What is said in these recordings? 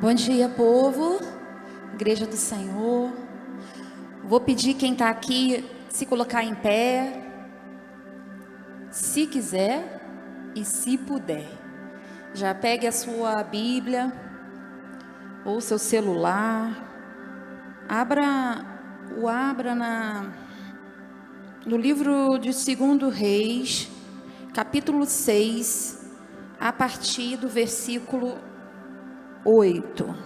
Bom dia, povo, Igreja do Senhor. Vou pedir quem está aqui se colocar em pé, se quiser e se puder. Já pegue a sua Bíblia ou seu celular, abra no livro de 2 Reis, capítulo 6, a partir do versículo 8.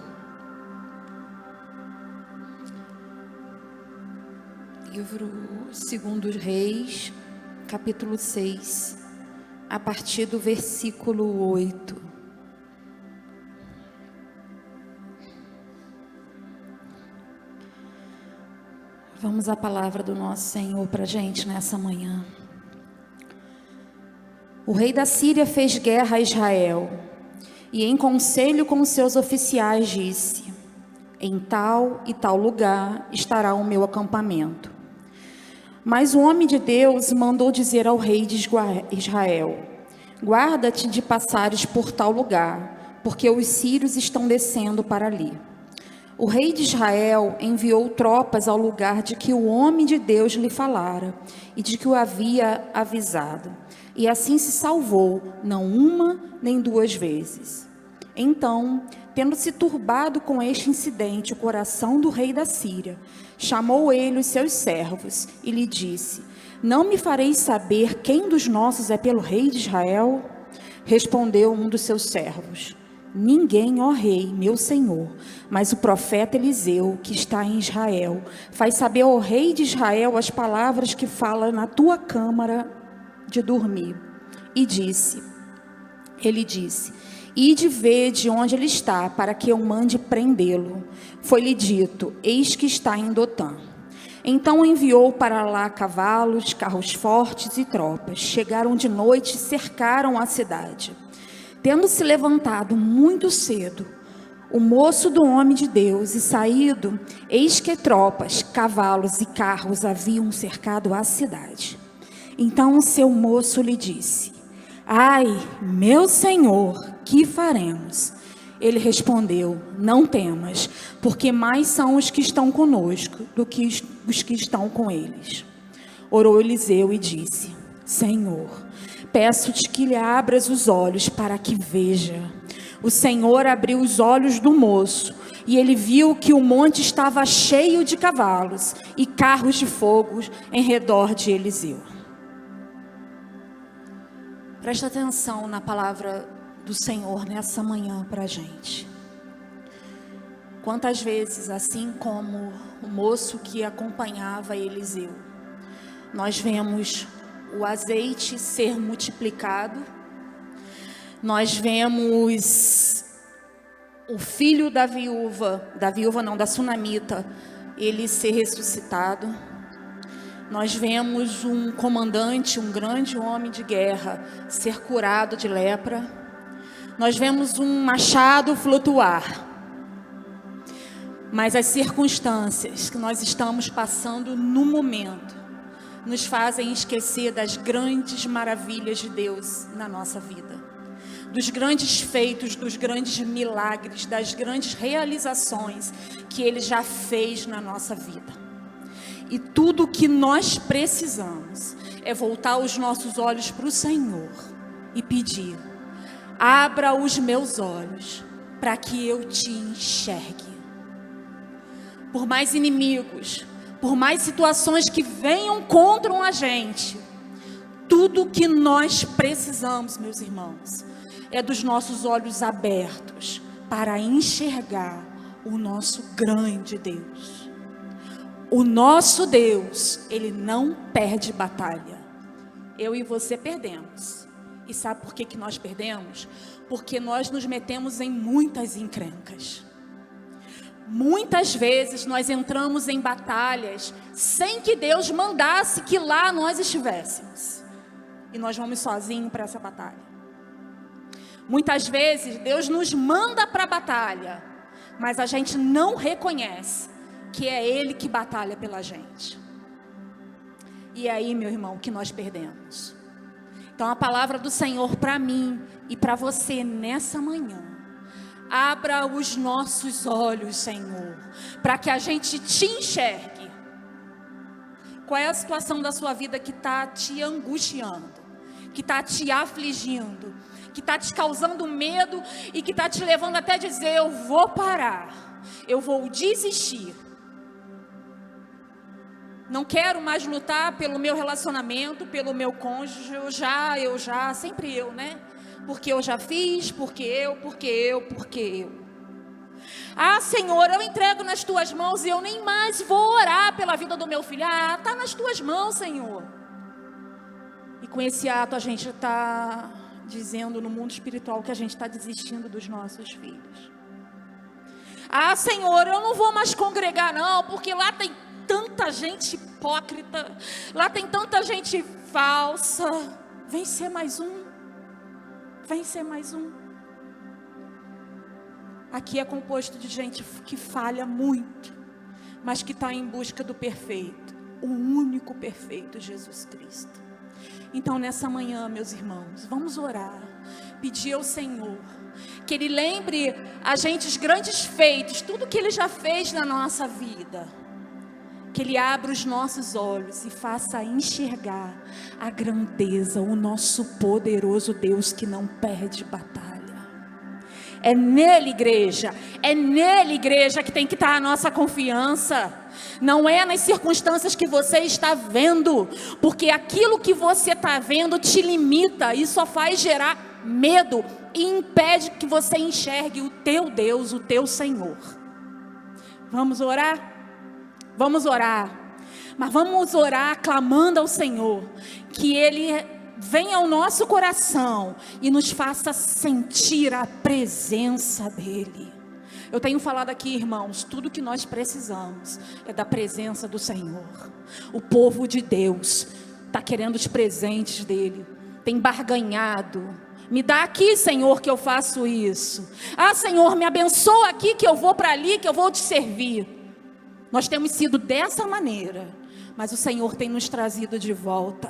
Livro 2 Reis, capítulo 6, a partir do versículo 8. Vamos à palavra do nosso Senhor para a gente nessa manhã. O rei da Síria fez guerra a Israel e, em conselho com seus oficiais, disse: em tal e tal lugar estará o meu acampamento. Mas o homem de Deus mandou dizer ao rei de Israel: guarda-te de passares por tal lugar, porque os sírios estão descendo para ali. O rei de Israel enviou tropas ao lugar de que o homem de Deus lhe falara e de que o havia avisado, e assim se salvou, não uma nem duas vezes. Então, tendo se turbado com este incidente o coração do rei da Síria, chamou ele os seus servos e lhe disse: não me fareis saber quem dos nossos é pelo rei de Israel? Respondeu um dos seus servos: ninguém, ó rei, meu senhor, mas o profeta Eliseu, que está em Israel, faz saber ao rei de Israel as palavras que fala na tua câmara de dormir. E ele disse: ide ver de onde ele está, para que eu mande prendê-lo. Foi-lhe dito: eis que está em Dotã. Então enviou para lá cavalos, carros fortes e tropas. Chegaram de noite e cercaram a cidade. Tendo se levantado muito cedo, o moço do homem de Deus, e saído, eis que tropas, cavalos e carros haviam cercado a cidade. Então o seu moço lhe disse: ai, meu senhor, que faremos? Ele respondeu: não temas, porque mais são os que estão conosco do que os que estão com eles. Orou Eliseu e disse: Senhor, peço-te que lhe abras os olhos para que veja. O Senhor abriu os olhos do moço, e ele viu que o monte estava cheio de cavalos e carros de fogo em redor de Eliseu. Presta atenção na palavra do Senhor nessa manhã para a gente. Quantas vezes, assim como o moço que acompanhava Eliseu, nós vemos o azeite ser multiplicado, nós vemos o filho da sunamita, ele ser ressuscitado. Nós vemos um comandante, um grande homem de guerra, ser curado de lepra. Nós vemos um machado flutuar. Mas as circunstâncias que nós estamos passando no momento nos fazem esquecer das grandes maravilhas de Deus na nossa vida, dos grandes feitos, dos grandes milagres, das grandes realizações que Ele já fez na nossa vida. E tudo o que nós precisamos é voltar os nossos olhos para o Senhor e pedir: abra os meus olhos para que eu te enxergue. Por mais inimigos, por mais situações que venham contra a gente, tudo que nós precisamos, meus irmãos, é dos nossos olhos abertos para enxergar o nosso grande Deus. O nosso Deus, Ele não perde batalha. Eu e você perdemos. E sabe por que nós perdemos? Porque nós nos metemos em muitas encrencas. Muitas vezes nós entramos em batalhas sem que Deus mandasse que lá nós estivéssemos. E nós vamos sozinhos para essa batalha. Muitas vezes Deus nos manda para a batalha, mas a gente não reconhece que é Ele que batalha pela gente. E é aí, meu irmão, que nós perdemos. Então a palavra do Senhor para mim e para você nessa manhã: abra os nossos olhos, Senhor, para que a gente te enxergue. Qual é a situação da sua vida que está te angustiando, que está te afligindo, que está te causando medo e que está te levando até dizer: eu vou parar, eu vou desistir. Não quero mais lutar pelo meu relacionamento, pelo meu cônjuge, eu já, sempre eu, né? Porque eu já fiz, porque eu. Ah, Senhor, eu entrego nas tuas mãos e eu nem mais vou orar pela vida do meu filho. Ah, está nas tuas mãos, Senhor. E com esse ato a gente está dizendo no mundo espiritual que a gente está desistindo dos nossos filhos. Ah, Senhor, eu não vou mais congregar não, porque lá tem tanta gente hipócrita, lá tem tanta gente falsa. Vem ser mais um. Aqui é composto de gente que falha muito, mas que está em busca do perfeito, o único perfeito, Jesus Cristo. Então nessa manhã, meus irmãos, vamos orar, pedir ao Senhor que Ele lembre a gente os grandes feitos, tudo que Ele já fez na nossa vida. Que Ele abra os nossos olhos e faça enxergar a grandeza, o nosso poderoso Deus que não perde batalha. É nele, igreja, que tem que estar a nossa confiança. Não é nas circunstâncias que você está vendo, porque aquilo que você está vendo te limita e só faz gerar medo e impede que você enxergue o teu Deus, o teu Senhor. Vamos orar? Vamos orar, mas vamos orar clamando ao Senhor, que Ele venha ao nosso coração e nos faça sentir a presença dEle. Eu tenho falado aqui, irmãos, tudo que nós precisamos é da presença do Senhor. O povo de Deus está querendo os presentes dEle, tem barganhado. Me dá aqui, Senhor, que eu faço isso. Ah, Senhor, me abençoa aqui que eu vou para ali, que eu vou te servir. Nós temos sido dessa maneira, mas o Senhor tem nos trazido de volta,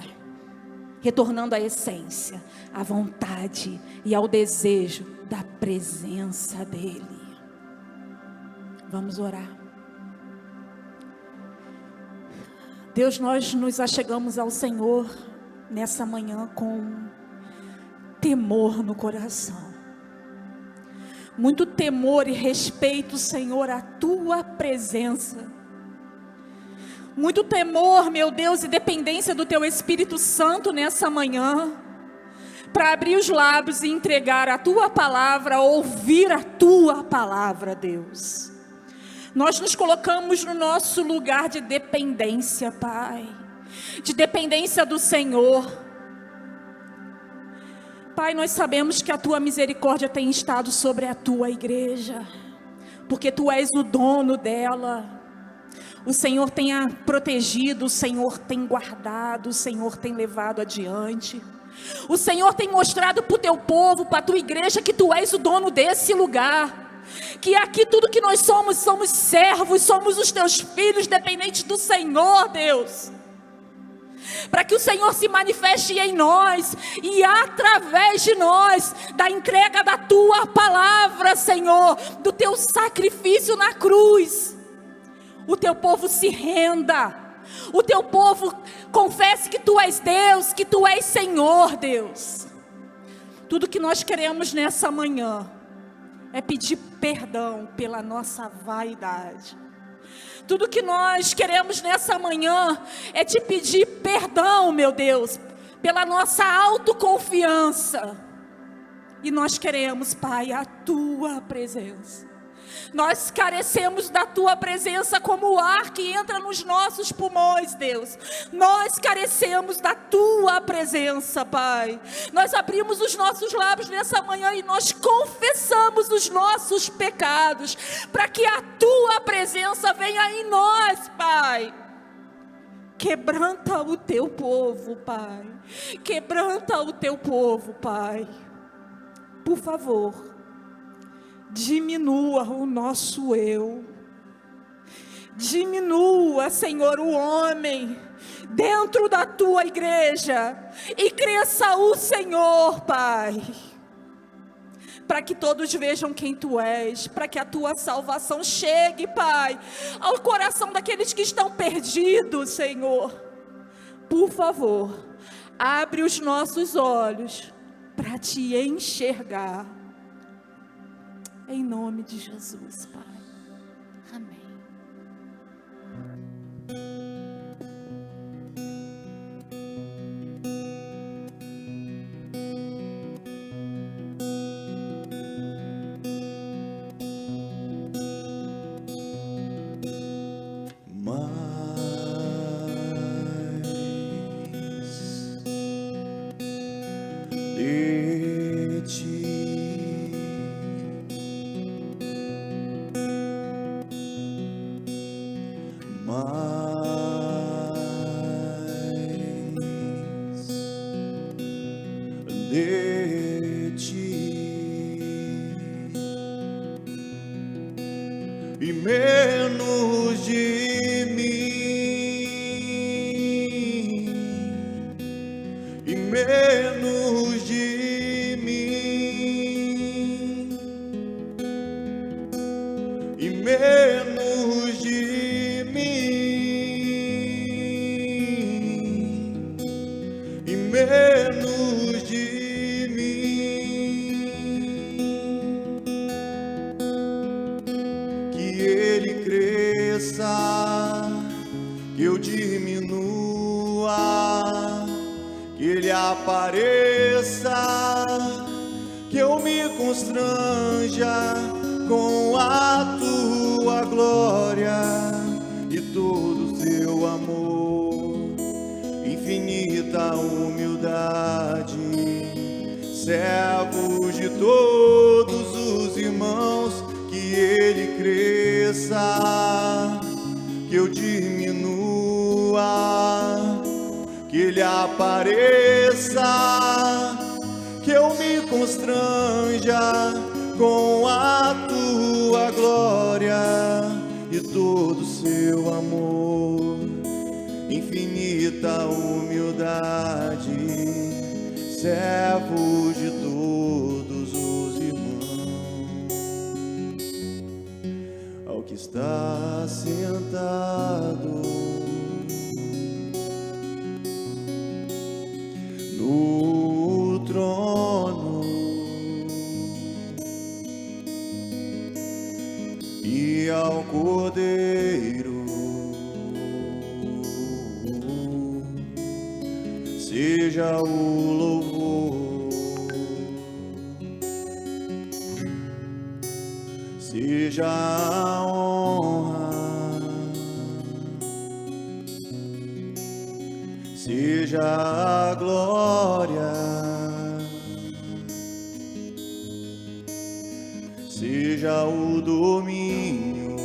retornando à essência, à vontade e ao desejo da presença dEle. Vamos orar. Deus, nós nos achegamos ao Senhor nessa manhã com temor no coração. Muito temor e respeito, Senhor, à Tua presença. Muito temor, meu Deus, e dependência do Teu Espírito Santo nessa manhã, para abrir os lábios e entregar a Tua palavra, ouvir a Tua palavra, Deus. Nós nos colocamos no nosso lugar de dependência, Pai, de dependência do Senhor. Pai, nós sabemos que a Tua misericórdia tem estado sobre a Tua igreja, porque Tu és o dono dela. O Senhor tem a protegido, o Senhor tem guardado, o Senhor tem levado adiante. O Senhor tem mostrado para o Teu povo, para a Tua igreja, que Tu és o dono desse lugar. Que aqui tudo que nós somos servos, somos os Teus filhos, dependentes do Senhor, Deus. Para que o Senhor se manifeste em nós e através de nós, da entrega da Tua palavra, Senhor, do Teu sacrifício na cruz, o Teu povo se renda, o Teu povo confesse que Tu és Deus, que Tu és Senhor, Deus. Tudo que nós queremos nessa manhã é pedir perdão pela nossa vaidade. Tudo que nós queremos nessa manhã é te pedir perdão, meu Deus, pela nossa autoconfiança. E nós queremos, Pai, a Tua presença. Nós carecemos da Tua presença como o ar que entra nos nossos pulmões, Deus. Nós carecemos da Tua presença, Pai. Nós abrimos os nossos lábios nessa manhã e nós confessamos os nossos pecados, para que a Tua presença venha em nós, Pai. Quebranta o Teu povo, Pai. Quebranta o Teu povo, Pai. Por favor, diminua o nosso eu. Diminua, Senhor, o homem dentro da Tua igreja e cresça o Senhor, Pai. para que todos vejam quem Tu és, para que a Tua salvação chegue, Pai, ao coração daqueles que estão perdidos, Senhor. Por favor, abre os nossos olhos para Te enxergar. Em nome de Jesus, Pai. Amém. De Ti e menos de mim, e menos de mim, e menos de mim, e menos de que eu diminua, que Ele apareça, que eu me constranja com a Tua glória e todo o Teu amor, infinita humildade, servos de todos os irmãos, que Ele cresça, que eu diminua, que Ele apareça, que eu me constranja com a Tua glória e todo o Seu amor, infinita humildade, servos de todos os irmãos, ao que está sentado no trono e ao Cordeiro seja o louvor, seja a honra, seja a glória, seja o domínio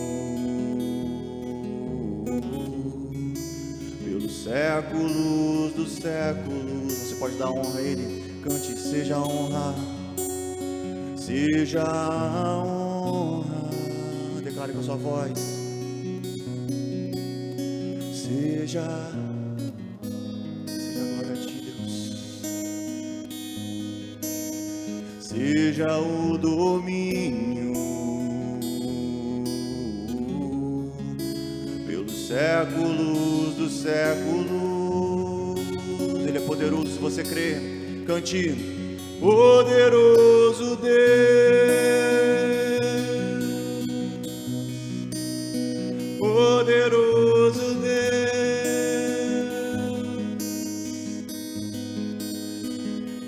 pelos séculos dos séculos. Você pode dar honra a Ele, cante, seja a honra, seja a honra, declare com a sua voz, seja a glória de Deus, seja o domínio pelos séculos dos séculos. Ele é poderoso, se você crê, cante, poderoso Deus, poderoso Deus,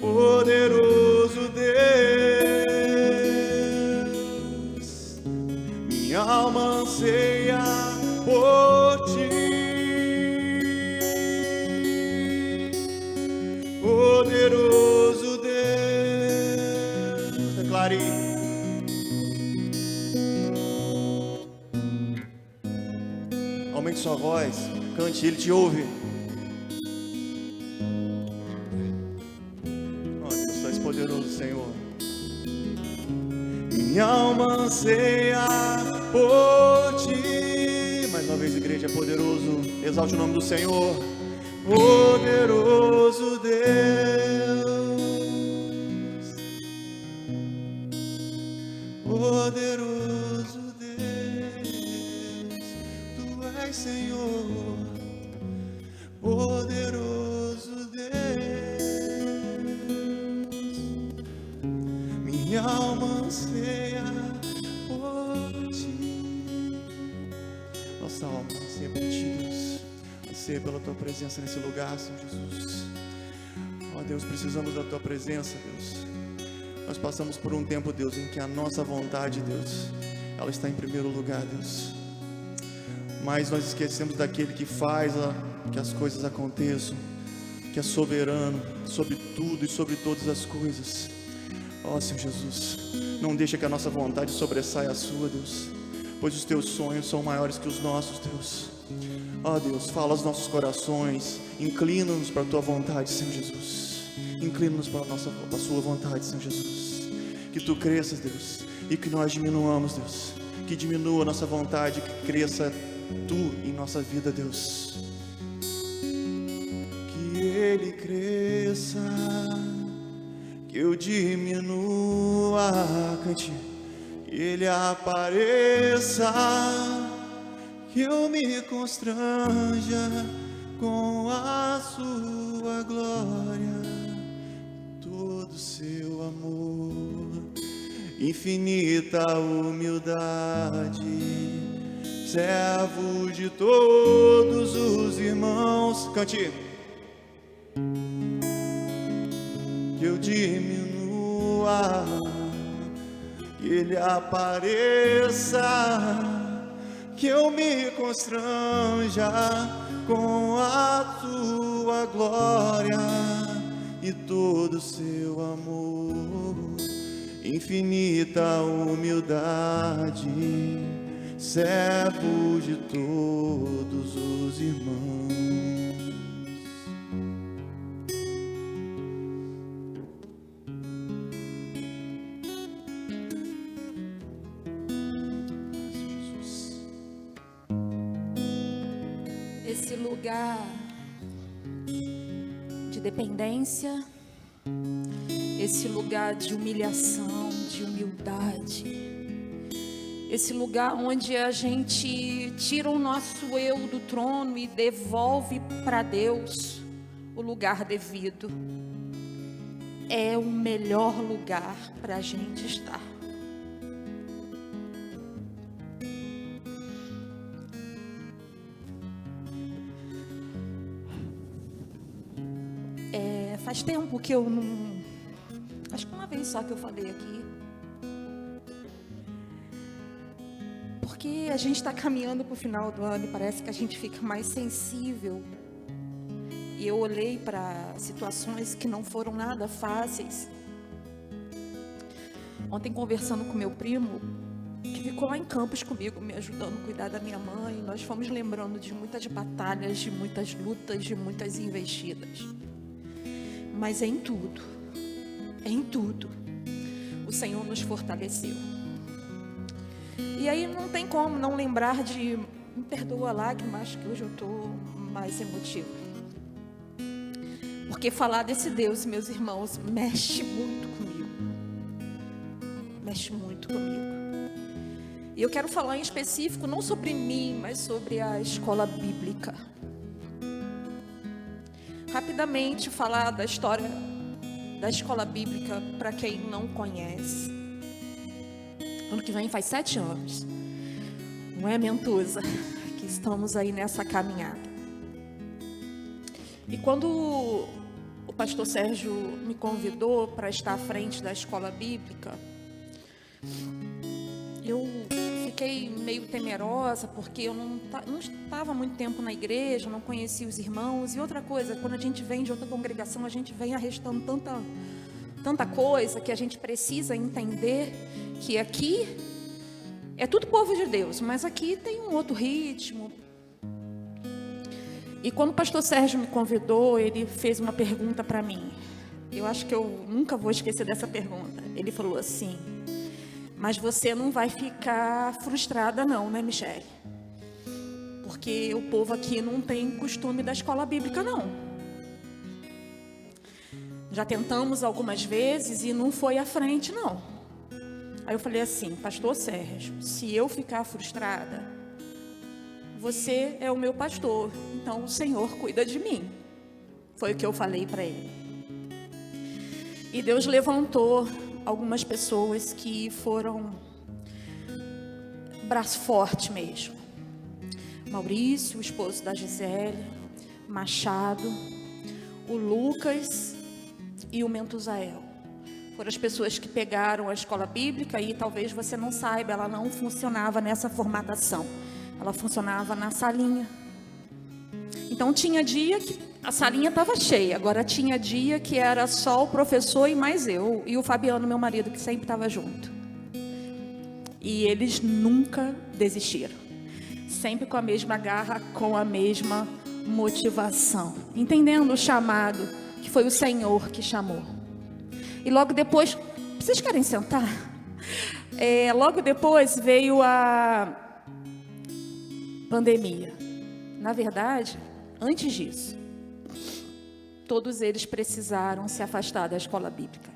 poderoso Deus, minha alma anseia por Ti, poderoso Deus, declare, aumente sua voz, cante, Ele te ouve. Oh Deus, Tu és poderoso, Senhor. Minha alma anseia por Ti. Mais uma vez, igreja, é poderoso. Exalte o nome do Senhor. Poderoso Deus, poderoso Deus, Tu és Senhor, poderoso Deus. Minha alma anseia por Ti. Nossa alma anseia por Ti, Deus. Anseia pela Tua presença nesse lugar, Senhor Jesus. Ó Deus, precisamos da Tua presença, Deus. Nós passamos por um tempo, Deus, em que a nossa vontade, Deus, ela está em primeiro lugar, Deus. Mas nós esquecemos daquele que faz que as coisas aconteçam, que é soberano sobre tudo e sobre todas as coisas. Ó Senhor Jesus, não deixa que a nossa vontade sobressaia a sua, Deus, pois os Teus sonhos são maiores que os nossos, Deus. Ó Deus, fala aos nossos corações, inclina-nos para a Tua vontade, Senhor Jesus. Inclina-nos para a Sua vontade, Senhor Jesus. Que Tu cresças, Deus, e que nós diminuamos, Deus. Que diminua a nossa vontade, que cresça Tu em nossa vida, Deus. Que Ele cresça, que eu diminua, cante. Que Ele apareça, que eu me constranja com a Sua glória. Todo Seu amor, infinita humildade, servo de todos os irmãos. Cante. Que eu diminua, que Ele apareça, que eu me constranja com a Tua glória e todo Seu amor, infinita humildade, servo de todos os irmãos. Jesus. Esse lugar de dependência, esse lugar de humilhação, de humildade, esse lugar onde a gente tira o nosso eu do trono e devolve para Deus o lugar devido, é o melhor lugar para a gente estar. Faz tempo que eu não... Acho que uma vez só que eu falei aqui. Porque a gente está caminhando para o final do ano e parece que a gente fica mais sensível. E eu olhei para situações que não foram nada fáceis. Ontem, conversando com meu primo, que ficou lá em Campos comigo, me ajudando a cuidar da minha mãe, nós fomos lembrando de muitas batalhas, de muitas lutas, de muitas investidas. Mas em tudo, o Senhor nos fortaleceu. E aí não tem como não lembrar de... Me perdoa lá, que acho que hoje eu estou mais emotiva. Porque falar desse Deus, meus irmãos, mexe muito comigo. Mexe muito comigo. E eu quero falar em específico, não sobre mim, mas sobre a escola bíblica. Rapidamente falar da história da escola bíblica para quem não conhece. Ano que vem faz 7 anos. Não é, Mentuza? Que estamos aí nessa caminhada. E quando o pastor Sérgio me convidou para estar à frente da escola bíblica, eu fiquei meio temerosa, porque eu não estava muito tempo na igreja, não conhecia os irmãos. E outra coisa, quando a gente vem de outra congregação, a gente vem arrastando tanta coisa, que a gente precisa entender que aqui é tudo povo de Deus, mas aqui tem um outro ritmo. E quando o pastor Sérgio me convidou, ele fez uma pergunta para mim. Eu acho que eu nunca vou esquecer dessa pergunta. Ele falou assim: mas você não vai ficar frustrada não, né, Michele? Porque o povo aqui não tem costume da escola bíblica, não. Já tentamos algumas vezes e não foi à frente, não. Aí eu falei assim: pastor Sérgio, se eu ficar frustrada, você é o meu pastor, então o Senhor cuida de mim. Foi o que eu falei para ele. E Deus levantou algumas pessoas que foram braço forte mesmo. Maurício, o esposo da Gisele, Machado, o Lucas e o Mentuzael. Foram as pessoas que pegaram a escola bíblica e talvez você não saiba, ela não funcionava nessa formatação. Ela funcionava na salinha. Então tinha dia que a salinha estava cheia, agora tinha dia que era só o professor e mais eu e o Fabiano, meu marido, que sempre estava junto. E eles nunca desistiram. Sempre com a mesma garra, com a mesma motivação. Entendendo o chamado, que foi o Senhor que chamou. E logo depois, vocês querem sentar? Logo depois veio a pandemia. Na verdade, antes disso, todos eles precisaram se afastar da escola bíblica.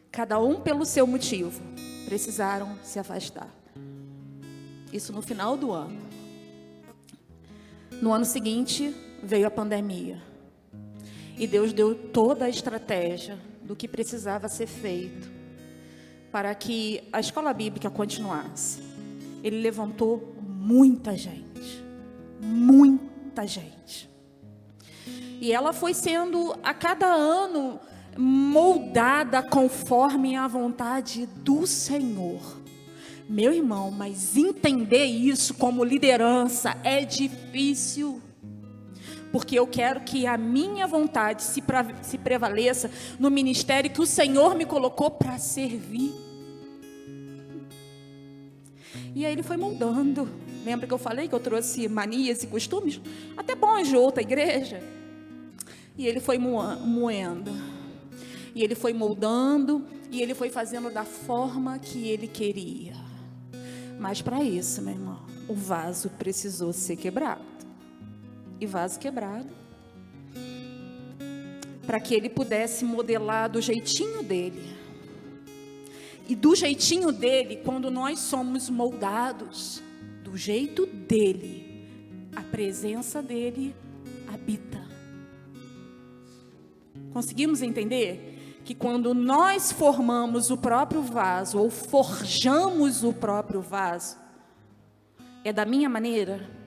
Cada um pelo seu motivo, precisaram se afastar. Isso no final do ano. No ano seguinte, veio a pandemia. E Deus deu toda a estratégia do que precisava ser feito para que a escola bíblica continuasse. Ele levantou muita gente. Muita gente. E ela foi sendo, a cada ano, moldada conforme a vontade do Senhor. Meu irmão, mas entender isso como liderança é difícil. Porque eu quero que a minha vontade se prevaleça no ministério que o Senhor me colocou para servir. E aí ele foi moldando. Lembra que eu falei que eu trouxe manias e costumes? Até bons de outra igreja. E ele foi moendo. E ele foi moldando. E ele foi fazendo da forma que ele queria. Mas para isso, meu irmão, o vaso precisou ser quebrado. E vaso quebrado, para que ele pudesse modelar do jeitinho dele. E do jeitinho dele, quando nós somos moldados do jeito dele, a presença dele habita. Conseguimos entender que quando nós formamos o próprio vaso, ou forjamos o próprio vaso, é da minha maneira.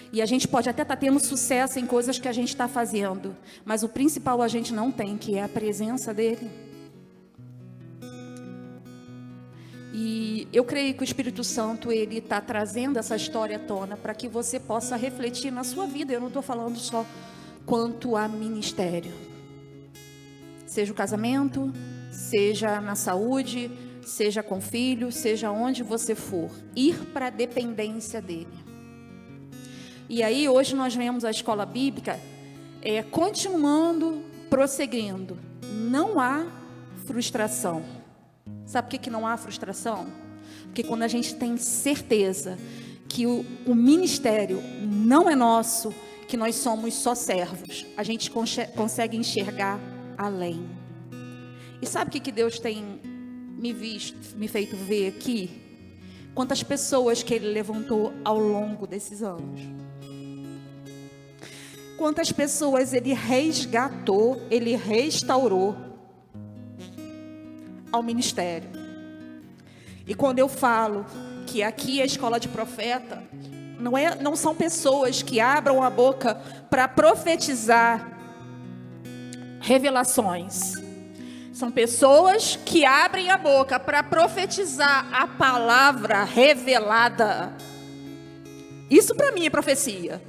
E a gente pode até estar tendo sucesso em coisas que a gente está fazendo, mas o principal a gente não tem, que é a presença dele. E eu creio que o Espírito Santo, ele está trazendo essa história à tona para que você possa refletir na sua vida. Eu não estou falando só quanto a ministério. Seja o casamento, seja na saúde, seja com filho, seja onde você for. Ir para a dependência dele. E aí hoje nós vemos a escola bíblica continuando, prosseguindo. Não há frustração. Sabe por que não há frustração? Porque quando a gente tem certeza que o ministério não é nosso, que nós somos só servos, a gente consegue enxergar além. E sabe o que Deus tem me feito ver aqui? Quantas pessoas que Ele levantou ao longo desses anos. Quantas pessoas Ele resgatou, Ele restaurou ao ministério. E quando eu falo que aqui é a escola de profeta, não são pessoas que abram a boca para profetizar revelações. São pessoas que abrem a boca para profetizar a palavra revelada. Isso para mim é profecia.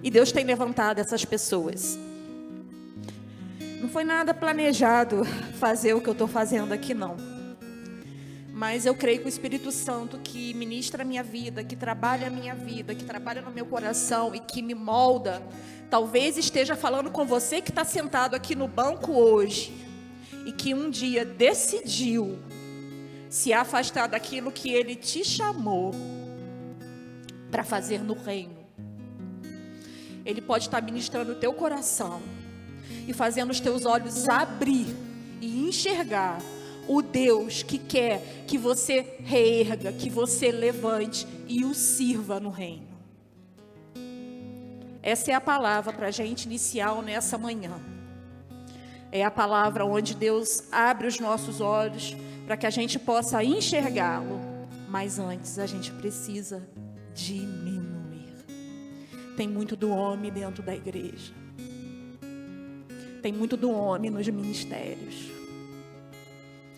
E Deus tem levantado essas pessoas. Não foi nada planejado fazer o que eu estou fazendo aqui, não. Mas eu creio que o Espírito Santo que ministra a minha vida, que trabalha a minha vida, que trabalha no meu coração e que me molda, talvez esteja falando com você que está sentado aqui no banco hoje e que um dia decidiu se afastar daquilo que Ele te chamou para fazer no reino. Ele pode estar ministrando o teu coração e fazendo os teus olhos abrir e enxergar o Deus que quer que você reerga, que você levante e o sirva no reino. Essa é a palavra para a gente inicial nessa manhã. É a palavra onde Deus abre os nossos olhos para que a gente possa enxergá-lo. Mas antes a gente precisa diminuir. Tem muito do homem dentro da igreja. Tem muito do homem nos ministérios.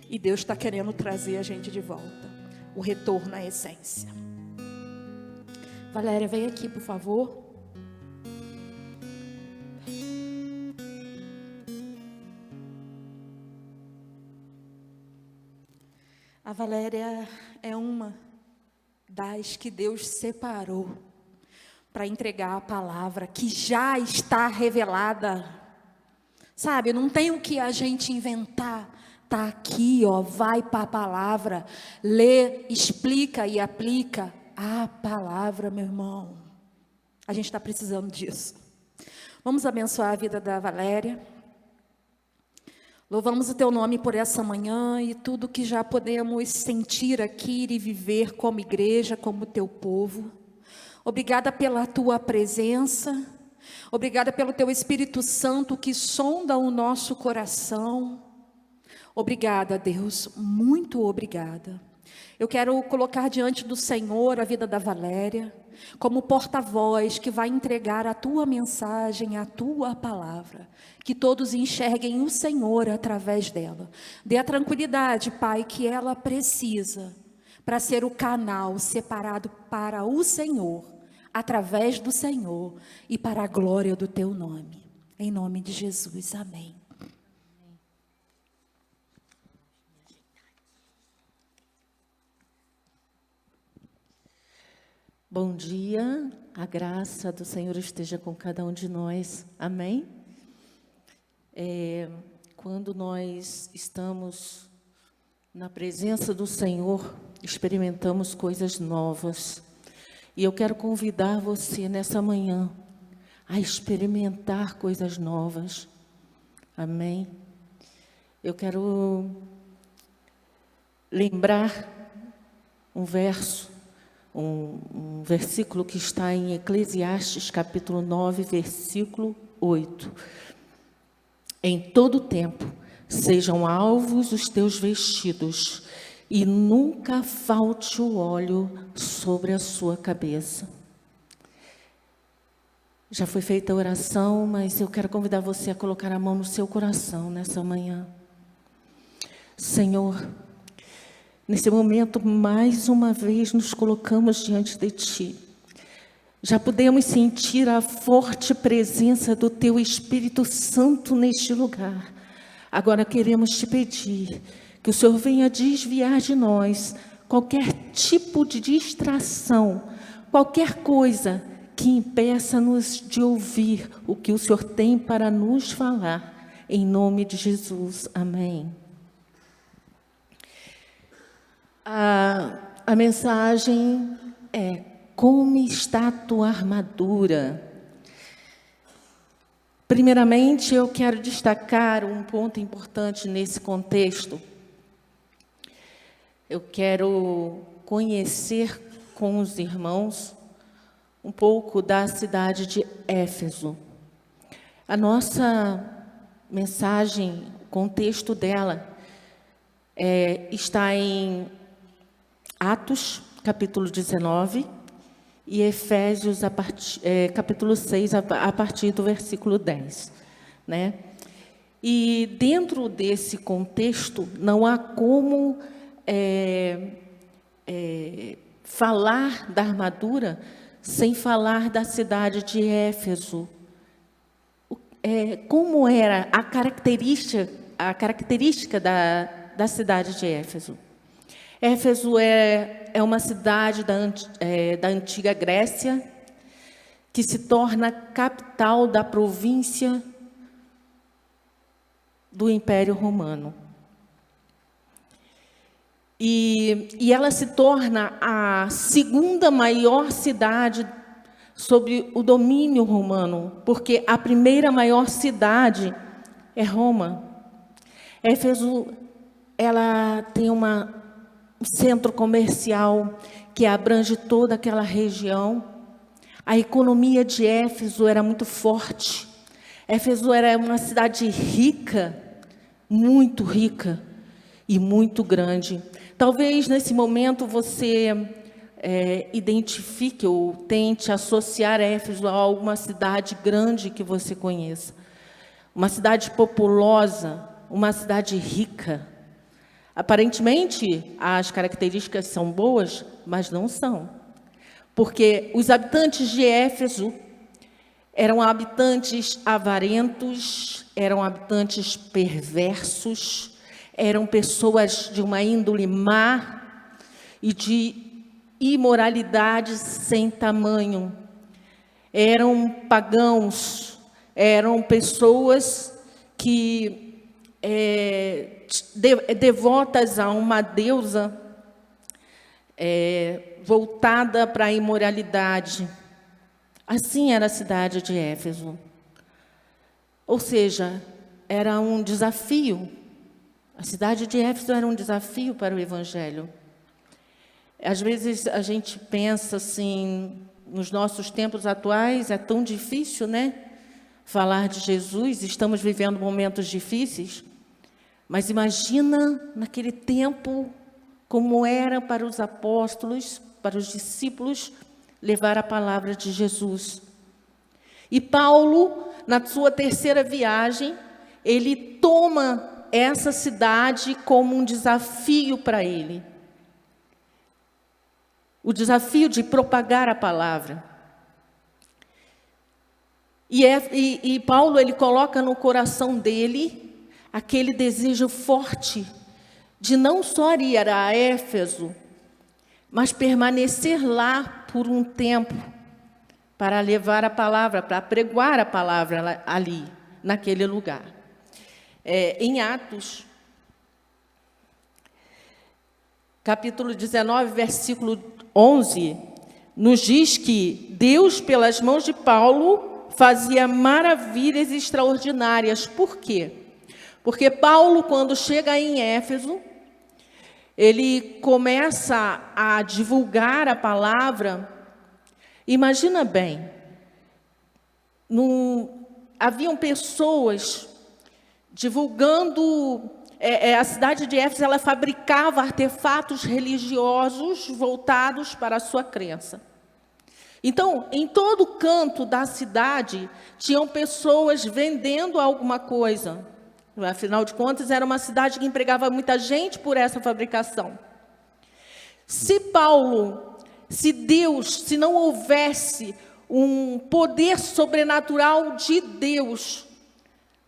E Deus está querendo trazer a gente de volta. O retorno à essência. Valéria, vem aqui, por favor. A Valéria é uma das que Deus separou para entregar a palavra que já está revelada. Sabe, não tem o que a gente inventar. Está aqui, ó, vai para a palavra, lê, explica e aplica a palavra, meu irmão. A gente está precisando disso. Vamos abençoar a vida da Valéria. Louvamos o teu nome por essa manhã e tudo que já podemos sentir aqui e viver como igreja, como teu povo. Obrigada pela tua presença. Obrigada pelo teu Espírito Santo que sonda o nosso coração. Obrigada, Deus, muito obrigada. Eu quero colocar diante do Senhor a vida da Valéria, como porta-voz que vai entregar a tua mensagem, a tua palavra. Que todos enxerguem o Senhor através dela. Dê a tranquilidade, Pai, que ela precisa para ser o canal separado para o Senhor, através do Senhor e para a glória do teu nome. Em nome de Jesus, amém. Bom dia, a graça do Senhor esteja com cada um de nós, amém? Quando nós estamos na presença do Senhor, experimentamos coisas novas. E eu quero convidar você nessa manhã a experimentar coisas novas, amém? Eu quero lembrar um verso, um versículo que está em Eclesiastes, capítulo 9, versículo 8. Em todo tempo, sejam alvos os teus vestidos, e nunca falte o óleo sobre a sua cabeça. Já foi feita a oração, mas eu quero convidar você a colocar a mão no seu coração nessa manhã. Senhor, nesse momento, mais uma vez, nos colocamos diante de Ti. Já podemos sentir a forte presença do Teu Espírito Santo neste lugar. Agora queremos Te pedir que o Senhor venha desviar de nós qualquer tipo de distração, qualquer coisa que impeça-nos de ouvir o que o Senhor tem para nos falar. Em nome de Jesus, amém. A mensagem é: como está a tua armadura? Primeiramente, eu quero destacar um ponto importante nesse contexto. Eu quero conhecer com os irmãos um pouco da cidade de Éfeso. A nossa mensagem, o contexto dela, está em Atos, capítulo 19, e Efésios, capítulo 6, a partir do versículo 10. Né? E dentro desse contexto, não há como falar da armadura sem falar da cidade de Éfeso. Como era a característica da cidade de Éfeso? Éfeso é uma cidade da antiga Grécia, que se torna capital da província do Império Romano. E ela se torna a segunda maior cidade sob o domínio romano, porque a primeira maior cidade é Roma. Éfeso ela tem um centro comercial que abrange toda aquela região. A economia de Éfeso era muito forte. Éfeso era uma cidade rica, muito rica e muito grande. Talvez nesse momento você identifique ou tente associar Éfeso a alguma cidade grande que você conheça. Uma cidade populosa, uma cidade rica. Aparentemente, as características são boas, mas não são. Porque os habitantes de Éfeso eram habitantes avarentos, eram habitantes perversos, eram pessoas de uma índole má e de imoralidade sem tamanho. Eram pagãos, eram pessoas que devotas a uma deusa voltada para a imoralidade. Assim era a cidade de Éfeso. Ou seja, era um desafio. A cidade de Éfeso era um desafio para o Evangelho. Às vezes a gente pensa assim, nos nossos tempos atuais, é tão difícil, né? Falar de Jesus, estamos vivendo momentos difíceis. Mas imagina naquele tempo como era para os apóstolos, para os discípulos, levar a palavra de Jesus. E Paulo, na sua terceira viagem, ele toma essa cidade como um desafio para ele. O desafio de propagar a palavra. E Paulo, ele coloca no coração dele aquele desejo forte de não só ir a Éfeso, mas permanecer lá por um tempo para levar a palavra, para pregoar a palavra ali, naquele lugar. Em Atos, capítulo 19, versículo 11, nos diz que Deus, pelas mãos de Paulo, fazia maravilhas extraordinárias. Por quê? Porque Paulo, quando chega em Éfeso, ele começa a divulgar a palavra. Imagina bem, haviam pessoas divulgando. A cidade de Éfeso, ela fabricava artefatos religiosos voltados para a sua crença. Então, em todo canto da cidade, tinham pessoas vendendo alguma coisa. Afinal de contas, era uma cidade que empregava muita gente por essa fabricação. Se Paulo, se Deus, se não houvesse um poder sobrenatural de Deus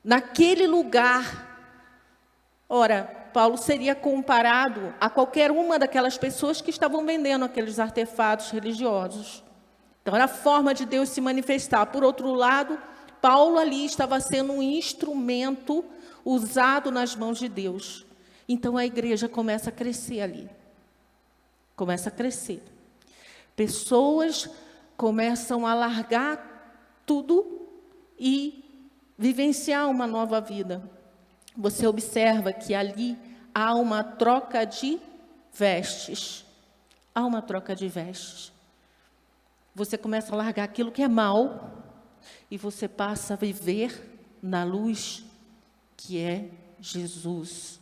naquele lugar, ora, Paulo seria comparado a qualquer uma daquelas pessoas que estavam vendendo aqueles artefatos religiosos. Então, era a forma de Deus se manifestar. Por outro lado, Paulo ali estava sendo um instrumento usado nas mãos de Deus. Então, a igreja começa a crescer ali. Começa a crescer. Pessoas começam a largar tudo e vivenciar uma nova vida. Você observa que ali há uma troca de vestes. Há uma troca de vestes. Você começa a largar aquilo que é mal e você passa a viver na luz que é Jesus.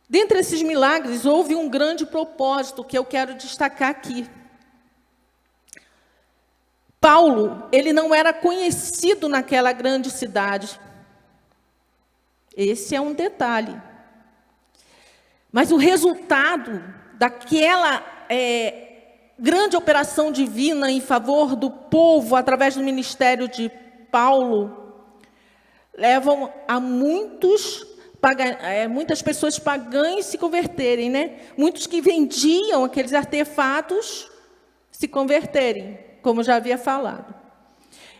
Dentre esses milagres, houve um grande propósito que eu quero destacar aqui. Paulo, ele não era conhecido naquela grande cidade. Esse é um detalhe. Mas o resultado daquela grande operação divina em favor do povo, através do ministério de Paulo, levam a muitas pessoas pagãs se converterem, né? Muitos que vendiam aqueles artefatos se converterem, como já havia falado.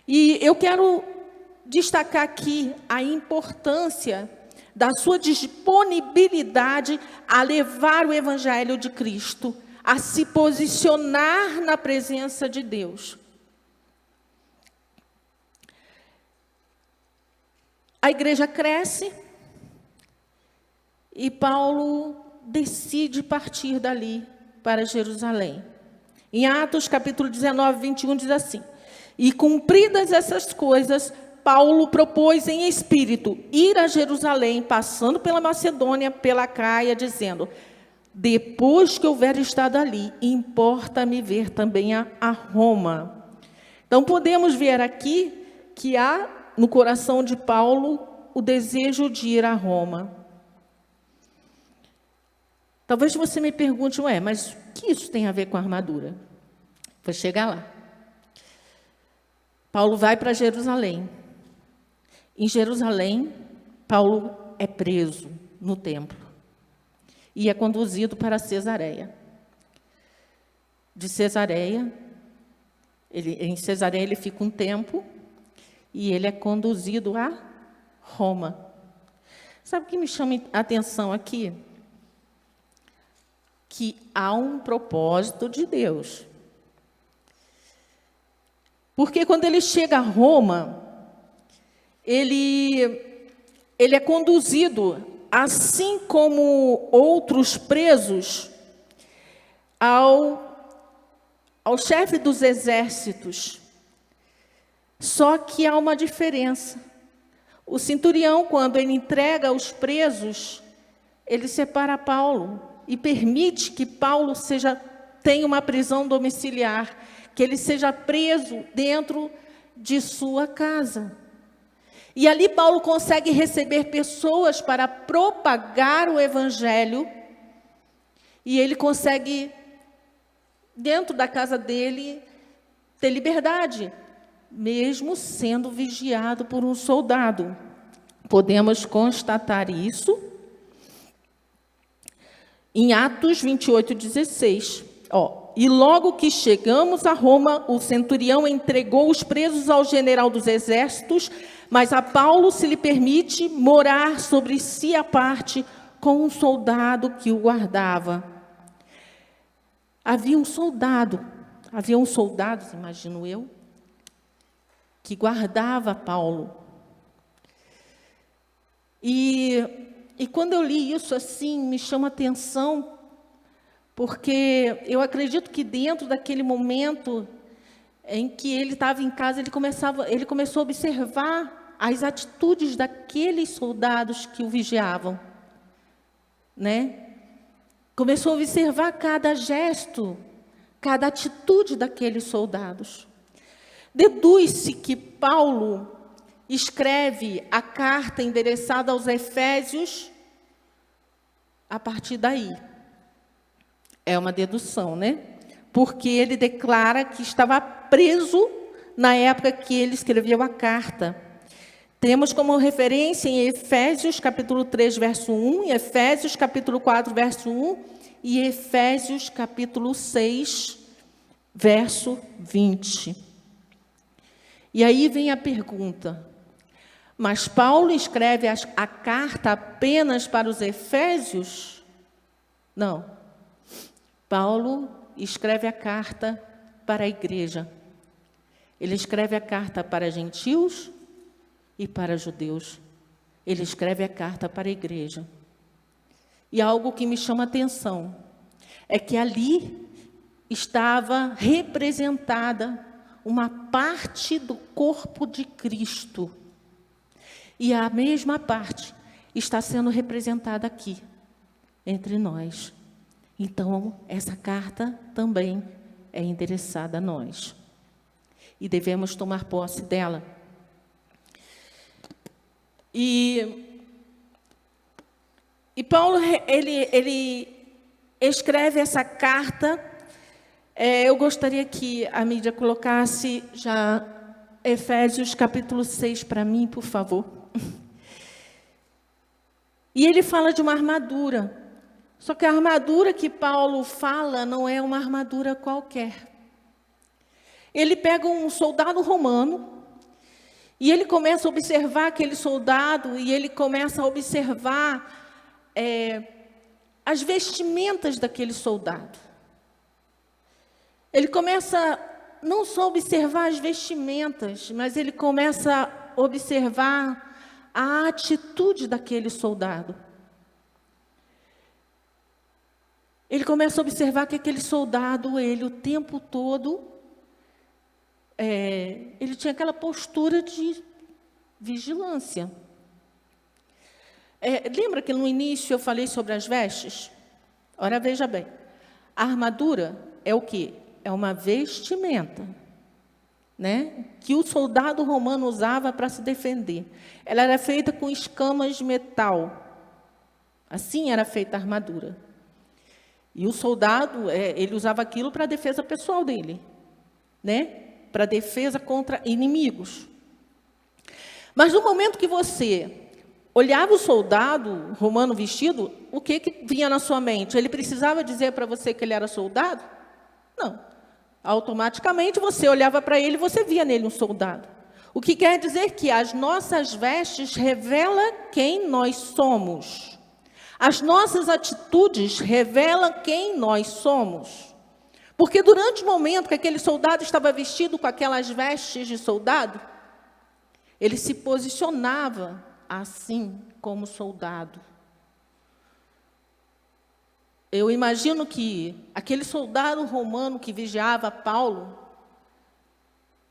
E eu quero destacar aqui a importância da sua disponibilidade a levar o Evangelho de Cristo, a se posicionar na presença de Deus. A igreja cresce, e Paulo decide partir dali para Jerusalém. Em Atos, capítulo 19, 21, diz assim: e cumpridas essas coisas, Paulo propôs em espírito ir a Jerusalém, passando pela Macedônia, pela Caia, dizendo: depois que houver estado ali, importa-me ver também a Roma. Então, podemos ver aqui que há no coração de Paulo o desejo de ir a Roma. Talvez você me pergunte, mas o que isso tem a ver com a armadura? Vou chegar lá. Paulo vai para Jerusalém. Em Jerusalém, Paulo é preso no templo e é conduzido para Cesareia. De Cesareia, em Cesareia ele fica um tempo e ele é conduzido a Roma. Sabe o que me chama a atenção aqui? Que há um propósito de Deus. Porque quando ele chega a Roma, ele é conduzido, assim como outros presos, ao chefe dos exércitos. Só que há uma diferença. O centurião, quando ele entrega os presos, ele separa Paulo e permite que Paulo tenha uma prisão domiciliar, que ele seja preso dentro de sua casa. E ali Paulo consegue receber pessoas para propagar o evangelho, e ele consegue, dentro da casa dele, ter liberdade, mesmo sendo vigiado por um soldado. Podemos constatar isso em Atos 28:16. E logo que chegamos a Roma, o centurião entregou os presos ao general dos exércitos, mas a Paulo se lhe permite morar sobre si à parte com um soldado que o guardava. Havia um soldado, imagino eu, que guardava Paulo. E quando eu li isso assim, me chama a atenção, porque eu acredito que dentro daquele momento em que ele estava em casa, ele começou a observar as atitudes daqueles soldados que o vigiavam, né? Começou a observar cada gesto, cada atitude daqueles soldados. Deduz-se que Paulo escreve a carta endereçada aos Efésios a partir daí. É uma dedução, né? Porque ele declara que estava preso na época que ele escreveu a carta. Temos como referência em Efésios capítulo 3, verso 1, e Efésios capítulo 4, verso 1, e Efésios capítulo 6, verso 20. E aí vem a pergunta: mas Paulo escreve a carta apenas para os Efésios? Não. Paulo escreve a carta para a igreja. Ele escreve a carta para gentios e para judeus. Ele escreve a carta para a igreja. E algo que me chama a atenção é que ali estava representada uma parte do corpo de Cristo. E a mesma parte está sendo representada aqui, entre nós. Então, essa carta também é endereçada a nós. E devemos tomar posse dela. E Paulo, ele escreve essa carta. Eu gostaria que a mídia colocasse já Efésios capítulo 6 para mim, por favor. E ele fala de uma armadura. Só que a armadura que Paulo fala não é uma armadura qualquer. Ele pega um soldado romano e ele começa a observar aquele soldado, e ele começa a observar as vestimentas daquele soldado. Ele começa não só a observar as vestimentas, mas ele começa a observar a atitude daquele soldado. ele começa a observar que aquele soldado, ele o tempo todo, ele tinha aquela postura de vigilância. Lembra que no início eu falei sobre as vestes? Ora, veja bem, a armadura é o quê? É uma vestimenta, né? Que o soldado romano usava para se defender. Ela era feita com escamas de metal. Assim era feita a armadura. E o soldado, ele usava aquilo para a defesa pessoal dele, né? Para defesa contra inimigos. Mas no momento que você olhava o soldado romano vestido, o que vinha na sua mente? Ele precisava dizer para você que ele era soldado? Não. Automaticamente você olhava para ele e você via nele um soldado. O que quer dizer que as nossas vestes revelam quem nós somos. As nossas atitudes revelam quem nós somos. Porque durante o momento que aquele soldado estava vestido com aquelas vestes de soldado, ele se posicionava assim como soldado. Eu imagino que aquele soldado romano que vigiava Paulo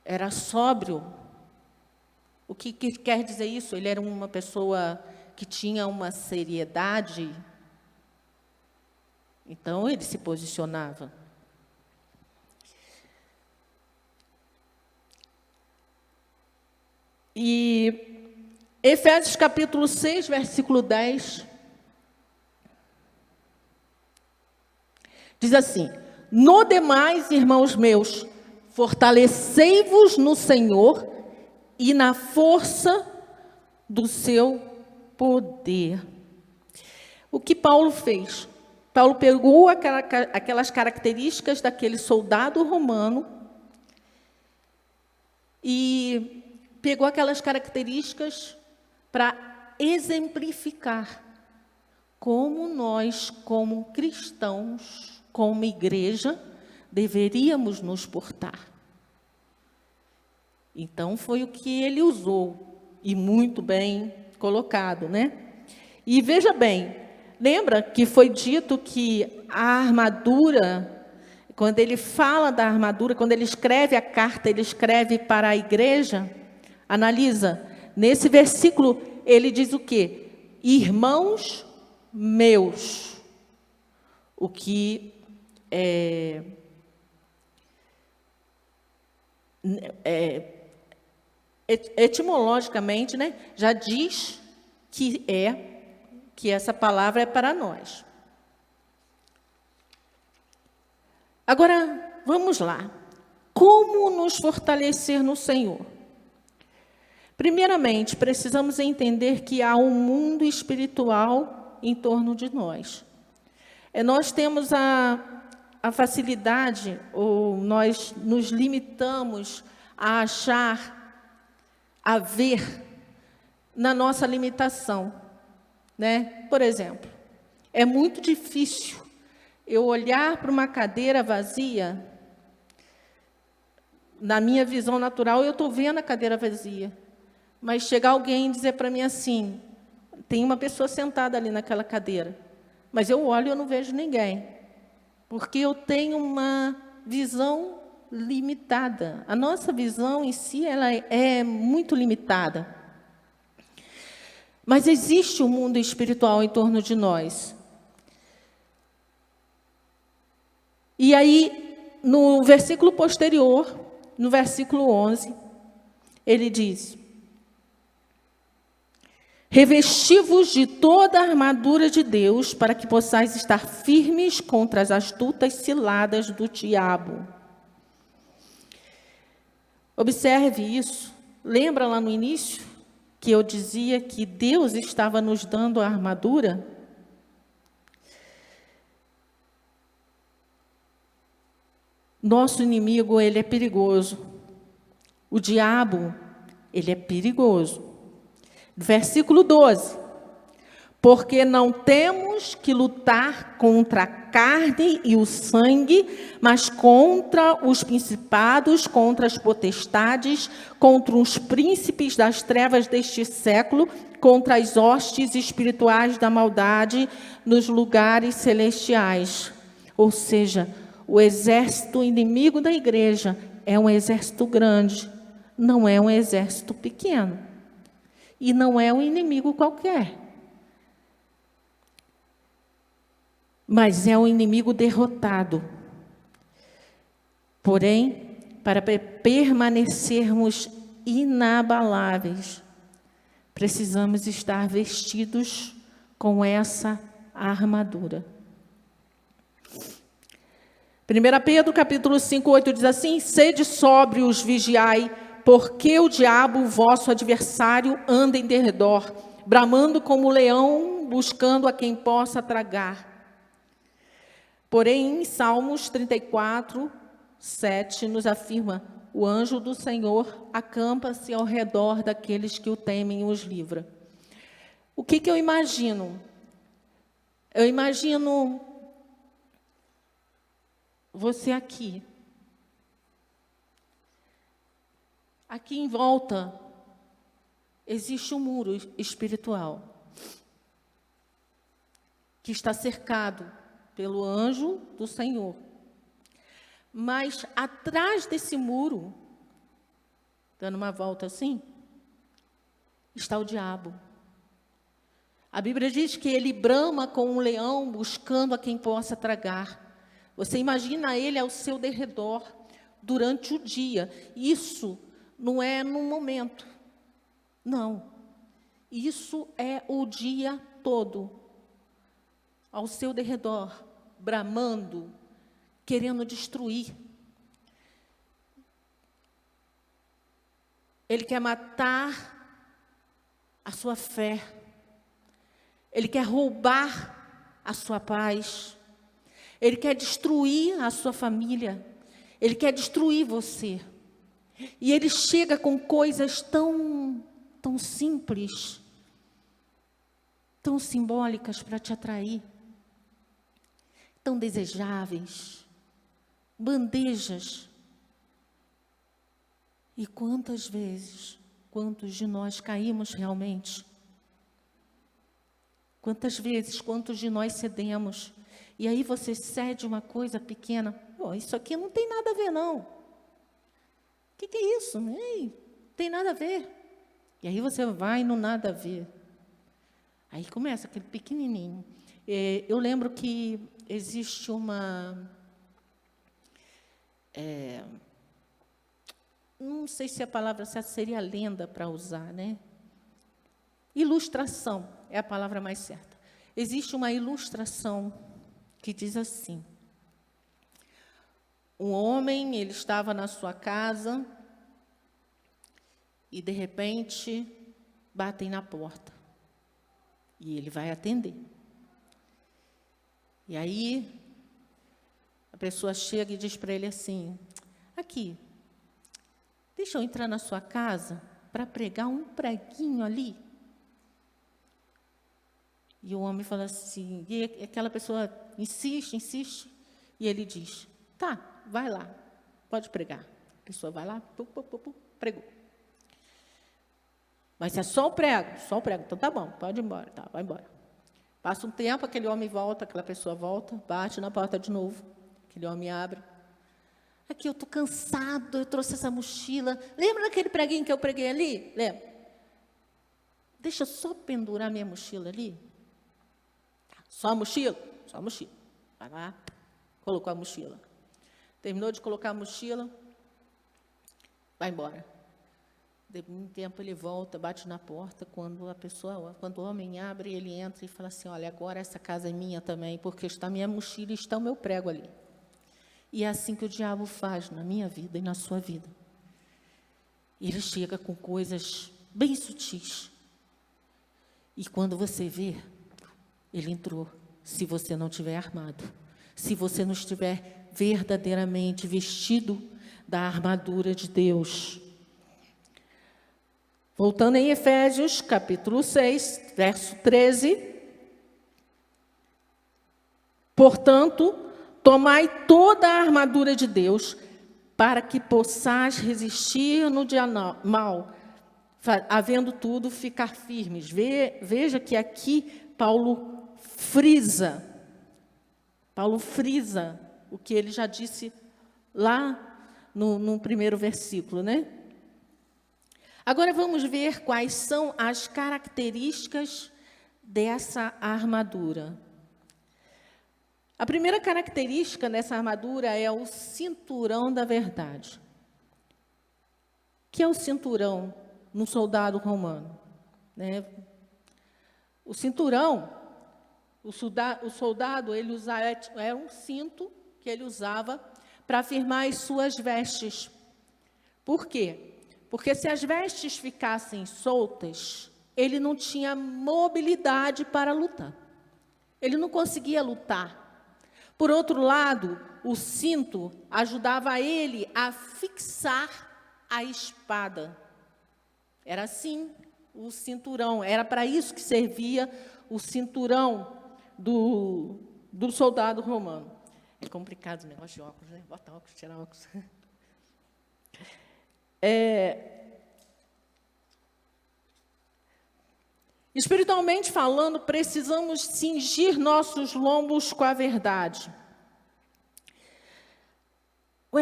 era sóbrio. O que quer dizer isso? Ele era uma pessoa que tinha uma seriedade. Então, ele se posicionava. E Efésios capítulo 6, versículo 10, diz assim: no demais, irmãos meus, fortalecei-vos no Senhor e na força do seu poder. O que Paulo fez? Paulo pegou aquelas características daquele soldado romano e pegou aquelas características para exemplificar como nós, como cristãos, como igreja, deveríamos nos portar. Então, foi o que ele usou, e muito bem colocado, né? E veja bem, lembra que foi dito que a armadura, quando ele fala da armadura, quando ele escreve a carta, ele escreve para a igreja. Analisa, nesse versículo, ele diz o quê? Irmãos meus. O que etimologicamente, né, já diz que essa palavra é para nós. Agora, vamos lá. Como nos fortalecer no Senhor? Primeiramente, precisamos entender que há um mundo espiritual em torno de nós. Nós temos a facilidade, ou nós nos limitamos a achar, a ver na nossa limitação, né? Por exemplo, é muito difícil eu olhar para uma cadeira vazia. Na minha visão natural, eu estou vendo a cadeira vazia. Mas chegar alguém e dizer para mim assim, tem uma pessoa sentada ali naquela cadeira, mas eu olho e eu não vejo ninguém, porque eu tenho uma visão limitada. A nossa visão em si, ela é muito limitada. Mas existe um mundo espiritual em torno de nós. E aí, no versículo posterior, no versículo 11, ele diz: revesti-vos de toda a armadura de Deus, para que possais estar firmes contra as astutas ciladas do diabo. Observe isso. Lembra lá no início que eu dizia que Deus estava nos dando a armadura? Nosso inimigo, ele é perigoso. O diabo, ele é perigoso. Versículo 12. Porque não temos que lutar contra a carne e o sangue, mas contra os principados, contra as potestades, contra os príncipes das trevas deste século, contra as hostes espirituais da maldade nos lugares celestiais. Ou seja, o exército inimigo da igreja é um exército grande, não é um exército pequeno. E não é um inimigo qualquer. Mas é um inimigo derrotado. Porém, para permanecermos inabaláveis, precisamos estar vestidos com essa armadura. 1 Pedro, capítulo 5, 8, diz assim: sede sóbrios, vigiai, porque o diabo, vosso adversário, anda em derredor, bramando como leão, buscando a quem possa tragar. Porém, em Salmos 34, 7, nos afirma: o anjo do Senhor acampa-se ao redor daqueles que o temem e os livra. O que eu imagino? Eu imagino você aqui. Aqui em volta existe um muro espiritual que está cercado pelo anjo do Senhor. Mas atrás desse muro, dando uma volta assim, está o diabo. A Bíblia diz que ele brama como um leão buscando a quem possa tragar. Você imagina ele ao seu derredor durante o dia. Isso não é num momento. Não. Isso é o dia todo. Ao seu derredor, bramando, querendo destruir. Ele quer matar a sua fé. Ele quer roubar a sua paz. Ele quer destruir a sua família. Ele quer destruir você. E ele chega com coisas tão simples, tão simbólicas para te atrair, tão desejáveis, bandejas. E quantas vezes, quantos de nós caímos realmente? Quantas vezes, quantos de nós cedemos? E aí você cede uma coisa pequena. Pô, isso aqui não tem nada a ver, não. O que é isso? Ei, não tem nada a ver. E aí você vai no nada a ver. Aí começa aquele pequenininho. Eu lembro que existe uma... não sei se a palavra certa seria lenda para usar, né? Ilustração é a palavra mais certa. Existe uma ilustração que diz assim: um homem, ele estava na sua casa e de repente batem na porta e ele vai atender. E aí a pessoa chega e diz para ele assim: aqui, deixa eu entrar na sua casa para pregar um preguinho ali. E o homem fala assim, e aquela pessoa insiste, e ele diz: tá, vai lá, pode pregar. A pessoa vai lá, pregou. Mas é só o prego, então tá bom, pode ir embora, tá, vai embora. Passa um tempo, aquele homem volta, aquela pessoa volta, bate na porta de novo, aquele homem abre. Aqui, eu estou cansado, eu trouxe essa mochila. Lembra daquele preguinho que eu preguei ali? Lembra? Deixa eu só pendurar minha mochila ali. Só a mochila? Só a mochila. Vai lá, colocou a mochila. Terminou de colocar a mochila, vai embora. De um tempo ele volta, bate na porta, quando o homem abre, ele entra e fala assim: olha, agora essa casa é minha também, porque está a minha mochila e está o meu prego ali. E é assim que o diabo faz na minha vida e na sua vida. Ele chega com coisas bem sutis. E quando você vê, ele entrou, se você não estiver armado. Se você não estiver verdadeiramente vestido da armadura de Deus. Voltando em Efésios, capítulo 6, verso 13. Portanto, tomai toda a armadura de Deus, para que possais resistir no dia mau, havendo tudo, ficar firmes. Veja que aqui Paulo frisa Paulo frisa o que ele já disse lá no primeiro versículo, né? Agora vamos ver quais são as características dessa armadura. A primeira característica dessa armadura é o cinturão da verdade. O que é o cinturão no soldado romano? Né? O cinturão, o soldado, ele usava, era um cinto que ele usava para firmar as suas vestes. Por quê? Porque se as vestes ficassem soltas, ele não tinha mobilidade para lutar. Ele não conseguia lutar. Por outro lado, o cinto ajudava ele a fixar a espada. Era assim o cinturão, era para isso que servia o cinturão do soldado romano. É complicado o negócio de óculos, né? Bota óculos, tira óculos. Espiritualmente falando, precisamos cingir nossos lombos com a verdade.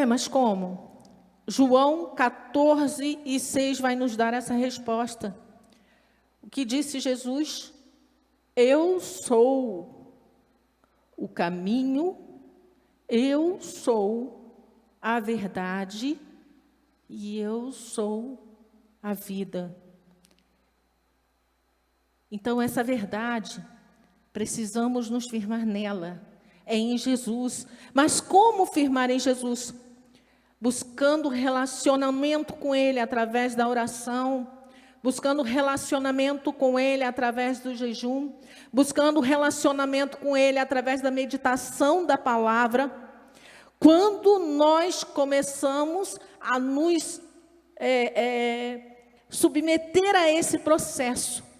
Mas como? João 14:6 vai nos dar essa resposta. O que disse Jesus? Eu sou o caminho, eu sou a verdade e eu sou a vida. Então, essa verdade, precisamos nos firmar nela, é em Jesus. Mas como firmar em Jesus? Buscando relacionamento com Ele através da oração, buscando relacionamento com Ele através do jejum, buscando relacionamento com Ele através da meditação da palavra. Quando nós começamos a nos submeter a esse processo,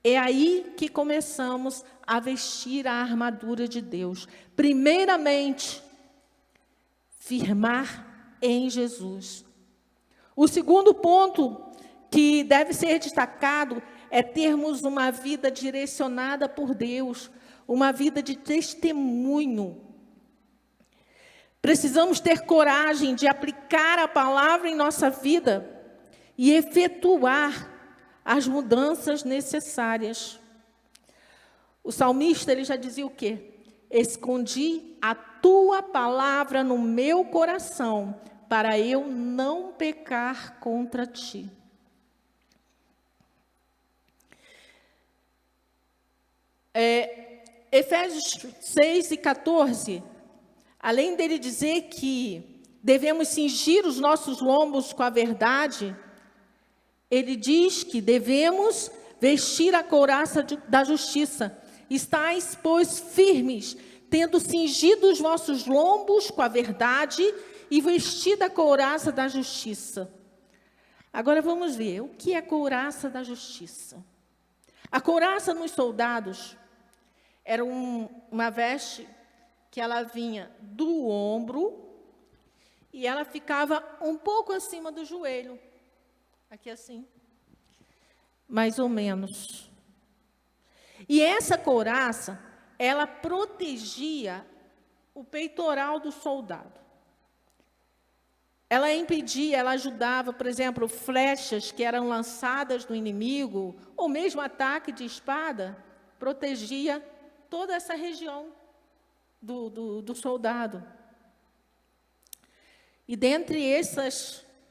é aí que começamos a vestir a armadura de Deus. Primeiramente, firmar em Jesus. O segundo ponto que deve ser destacado é termos uma vida direcionada por Deus, uma vida de testemunho. Precisamos ter coragem de aplicar a palavra em nossa vida e efetuar as mudanças necessárias. O salmista, ele já dizia o quê? Escondi a tua palavra no meu coração, para eu não pecar contra ti. Efésios 6:14, além dele dizer que devemos cingir os nossos lombos com a verdade, ele diz que devemos vestir a couraça da justiça. Estais, pois, firmes, tendo cingido os vossos lombos com a verdade e vestida a couraça da justiça. Agora vamos ver, o que é a couraça da justiça? A couraça nos soldados era uma veste que ela vinha do ombro e ela ficava um pouco acima do joelho. Aqui assim, mais ou menos. E essa couraça, ela protegia o peitoral do soldado. Ela impedia, ela ajudava, por exemplo, flechas que eram lançadas do inimigo, ou mesmo ataque de espada, protegia toda essa região do soldado. E dentre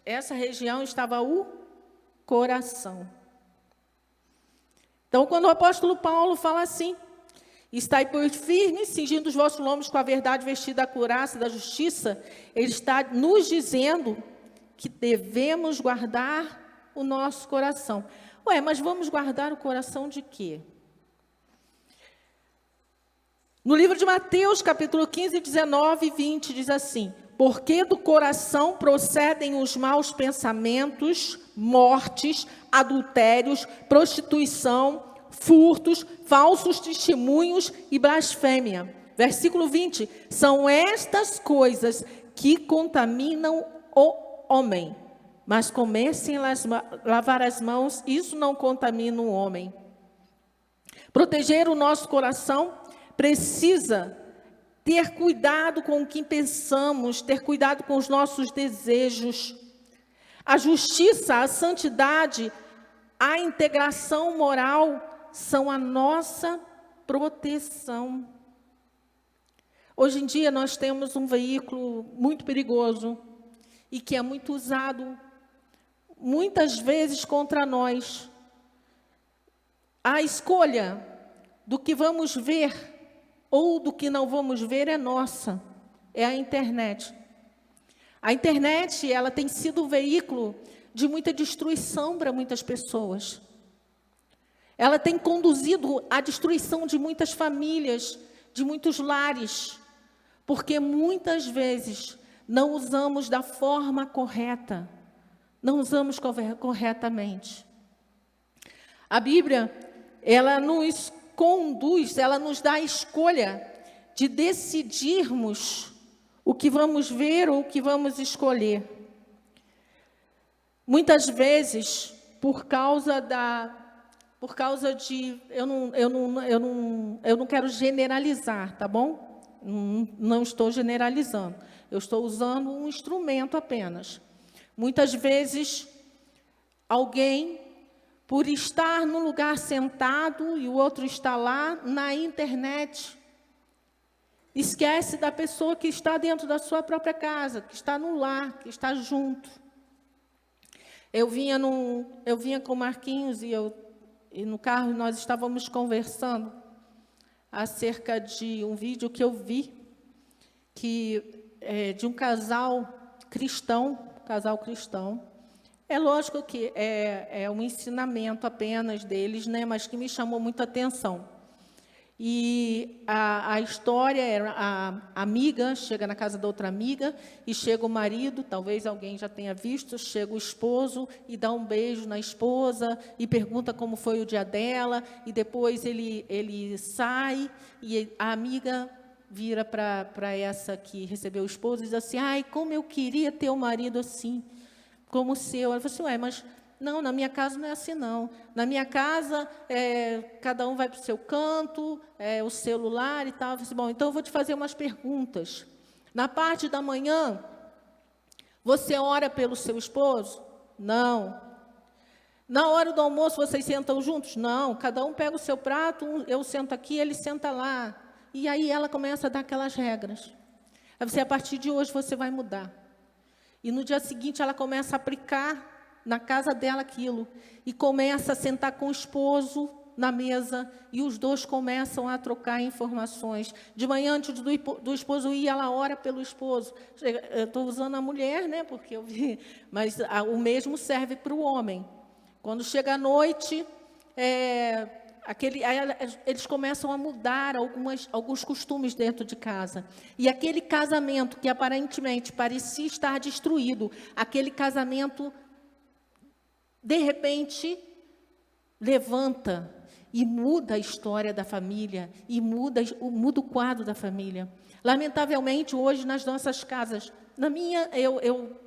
essa região estava o coração. Então, quando o apóstolo Paulo fala assim, estai, pois, firmes, cingindo os vossos lombos com a verdade, vestida a couraça da justiça, ele está nos dizendo que devemos guardar o nosso coração. Mas vamos guardar o coração de quê? No livro de Mateus, capítulo 15, 19 e 20, diz assim: porque do coração procedem os maus pensamentos, mortes, adultérios, prostituição, furtos, falsos testemunhos e blasfêmia. Versículo 20. São estas coisas que contaminam o homem. Mas comecem a lavar as mãos, isso não contamina o homem. Proteger o nosso coração precisa ter cuidado com o que pensamos, ter cuidado com os nossos desejos. A justiça, a santidade, a integração moral são a nossa proteção. Hoje em dia nós temos um veículo muito perigoso e que é muito usado muitas vezes contra nós. A escolha do que vamos ver ou do que não vamos ver é nossa, é a internet. A internet, ela tem sido um veículo de muita destruição para muitas pessoas. Ela tem conduzido à destruição de muitas famílias, de muitos lares, porque muitas vezes não usamos da forma correta, não usamos corretamente. A Bíblia, ela nos conduz, ela nos dá a escolha de decidirmos o que vamos ver ou o que vamos escolher. Muitas vezes, por causa de, eu não quero generalizar, tá bom? Não estou generalizando. Eu estou usando um instrumento apenas. Muitas vezes, alguém, por estar num lugar sentado e o outro está lá na internet, esquece da pessoa que está dentro da sua própria casa, que está no lar, que está junto. Eu vinha com o Marquinhos e no carro nós estávamos conversando acerca de um vídeo que eu vi, de um casal cristão. É lógico que é um ensinamento apenas deles, né, mas que me chamou muita atenção. E a história era a amiga chega na casa da outra amiga e chega o marido, talvez alguém já tenha visto, chega o esposo e dá um beijo na esposa e pergunta como foi o dia dela, e depois ele sai e a amiga vira para essa que recebeu o esposo e diz assim: ai, como eu queria ter um marido assim, como o seu. Ela falou assim: ué, mas não, na minha casa não é assim, não. Na minha casa, cada um vai para o seu canto, o celular e tal. Eu falei assim: bom, então eu vou te fazer umas perguntas. Na parte da manhã, você ora pelo seu esposo? Não. Na hora do almoço, vocês sentam juntos? Não. Cada um pega o seu prato, eu sento aqui, ele senta lá. E aí ela começa a dar aquelas regras. Aí você, a partir de hoje, você vai mudar. E no dia seguinte, ela começa a aplicar na casa dela aquilo, e começa a sentar com o esposo na mesa, e os dois começam a trocar informações. De manhã, antes do esposo ir, ela ora pelo esposo. Eu estou usando a mulher, né, porque eu vi, mas o mesmo serve para o homem. Quando chega a noite, eles começam a mudar alguns costumes dentro de casa. E aquele casamento que aparentemente parecia estar destruído, aquele casamento, de repente, levanta e muda a história da família, e muda o quadro da família. Lamentavelmente, hoje, nas nossas casas,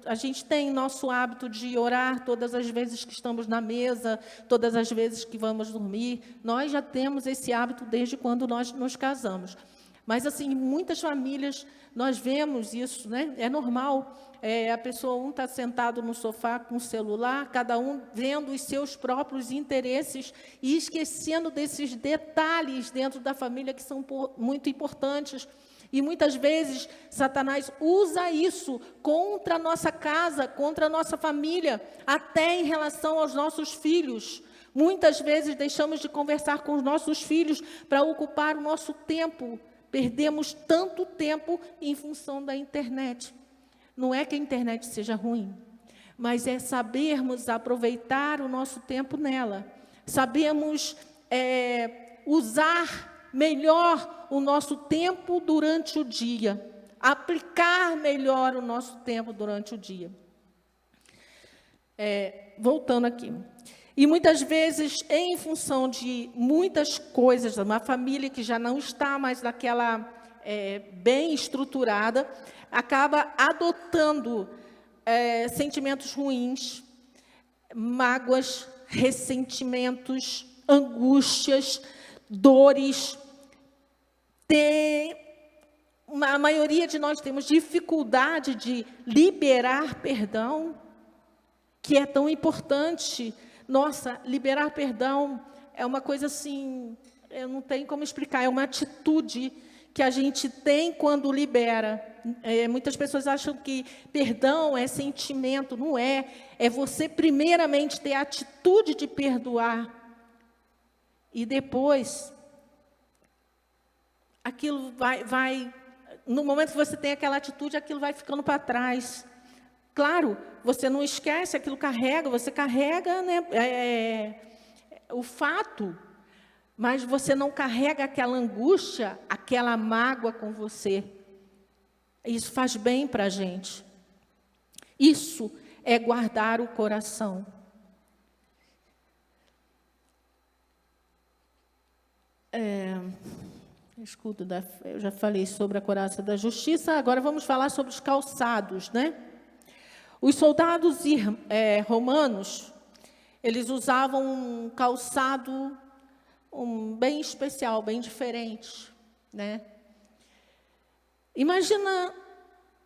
a gente tem nosso hábito de orar todas as vezes que estamos na mesa, todas as vezes que vamos dormir. Nós já temos esse hábito desde quando nós nos casamos. Mas, assim, em muitas famílias, nós vemos isso, né? É normal. A pessoa, está sentado no sofá com o celular, cada um vendo os seus próprios interesses e esquecendo desses detalhes dentro da família que são muito importantes. E muitas vezes Satanás usa isso contra a nossa casa, contra a nossa família, até em relação aos nossos filhos. Muitas vezes deixamos de conversar com os nossos filhos para ocupar o nosso tempo. Perdemos tanto tempo em função da internet. Não é que a internet seja ruim, mas é sabermos aproveitar o nosso tempo nela. Sabemos usar melhor o nosso tempo durante o dia. Aplicar melhor o nosso tempo durante o dia. Voltando aqui. E muitas vezes, em função de muitas coisas, uma família que já não está mais naquela bem estruturada, acaba adotando sentimentos ruins, mágoas, ressentimentos, angústias, dores. a maioria de nós temos dificuldade de liberar perdão, que é tão importante. Nossa, liberar perdão é uma coisa assim, eu não tenho como explicar, é uma atitude que a gente tem quando libera. Muitas pessoas acham que perdão é sentimento, não é. É você primeiramente ter a atitude de perdoar e depois aquilo vai no momento que você tem aquela atitude, aquilo vai ficando para trás. Claro, você não esquece, aquilo carrega, você carrega, né, o fato, mas você não carrega aquela angústia, aquela mágoa com você. Isso faz bem para a gente. Isso é guardar o coração. Escudo da fé, eu já falei sobre a couraça da justiça, agora vamos falar sobre os calçados, né? Os soldados romanos, eles usavam um calçado bem especial, bem diferente, né? Imagina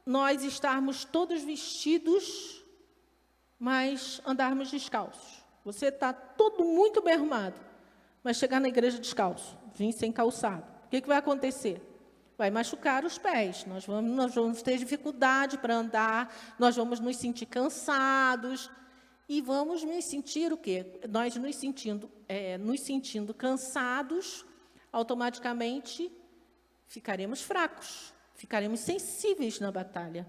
nós estarmos todos vestidos, mas andarmos descalços. Você está todo muito bem arrumado, mas chegar na igreja descalço, vir sem calçado. O que vai acontecer? Vai machucar os pés, nós vamos ter dificuldade para andar, nós vamos nos sentir cansados e vamos nos sentir o quê? Nós nos sentindo cansados, automaticamente ficaremos fracos, ficaremos sensíveis na batalha,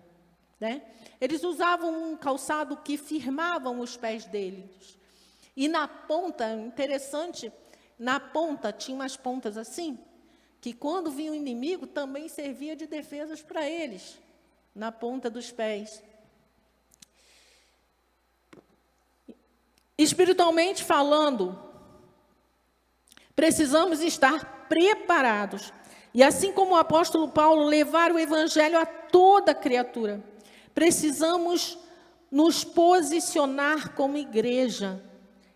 né? Eles usavam um calçado que firmavam os pés deles. E na ponta, interessante, na ponta tinha umas pontas assim, que quando vinha o inimigo também servia de defesas para eles, na ponta dos pés. Espiritualmente falando, precisamos estar preparados. E assim como o apóstolo Paulo levar o evangelho a toda criatura, precisamos nos posicionar como igreja.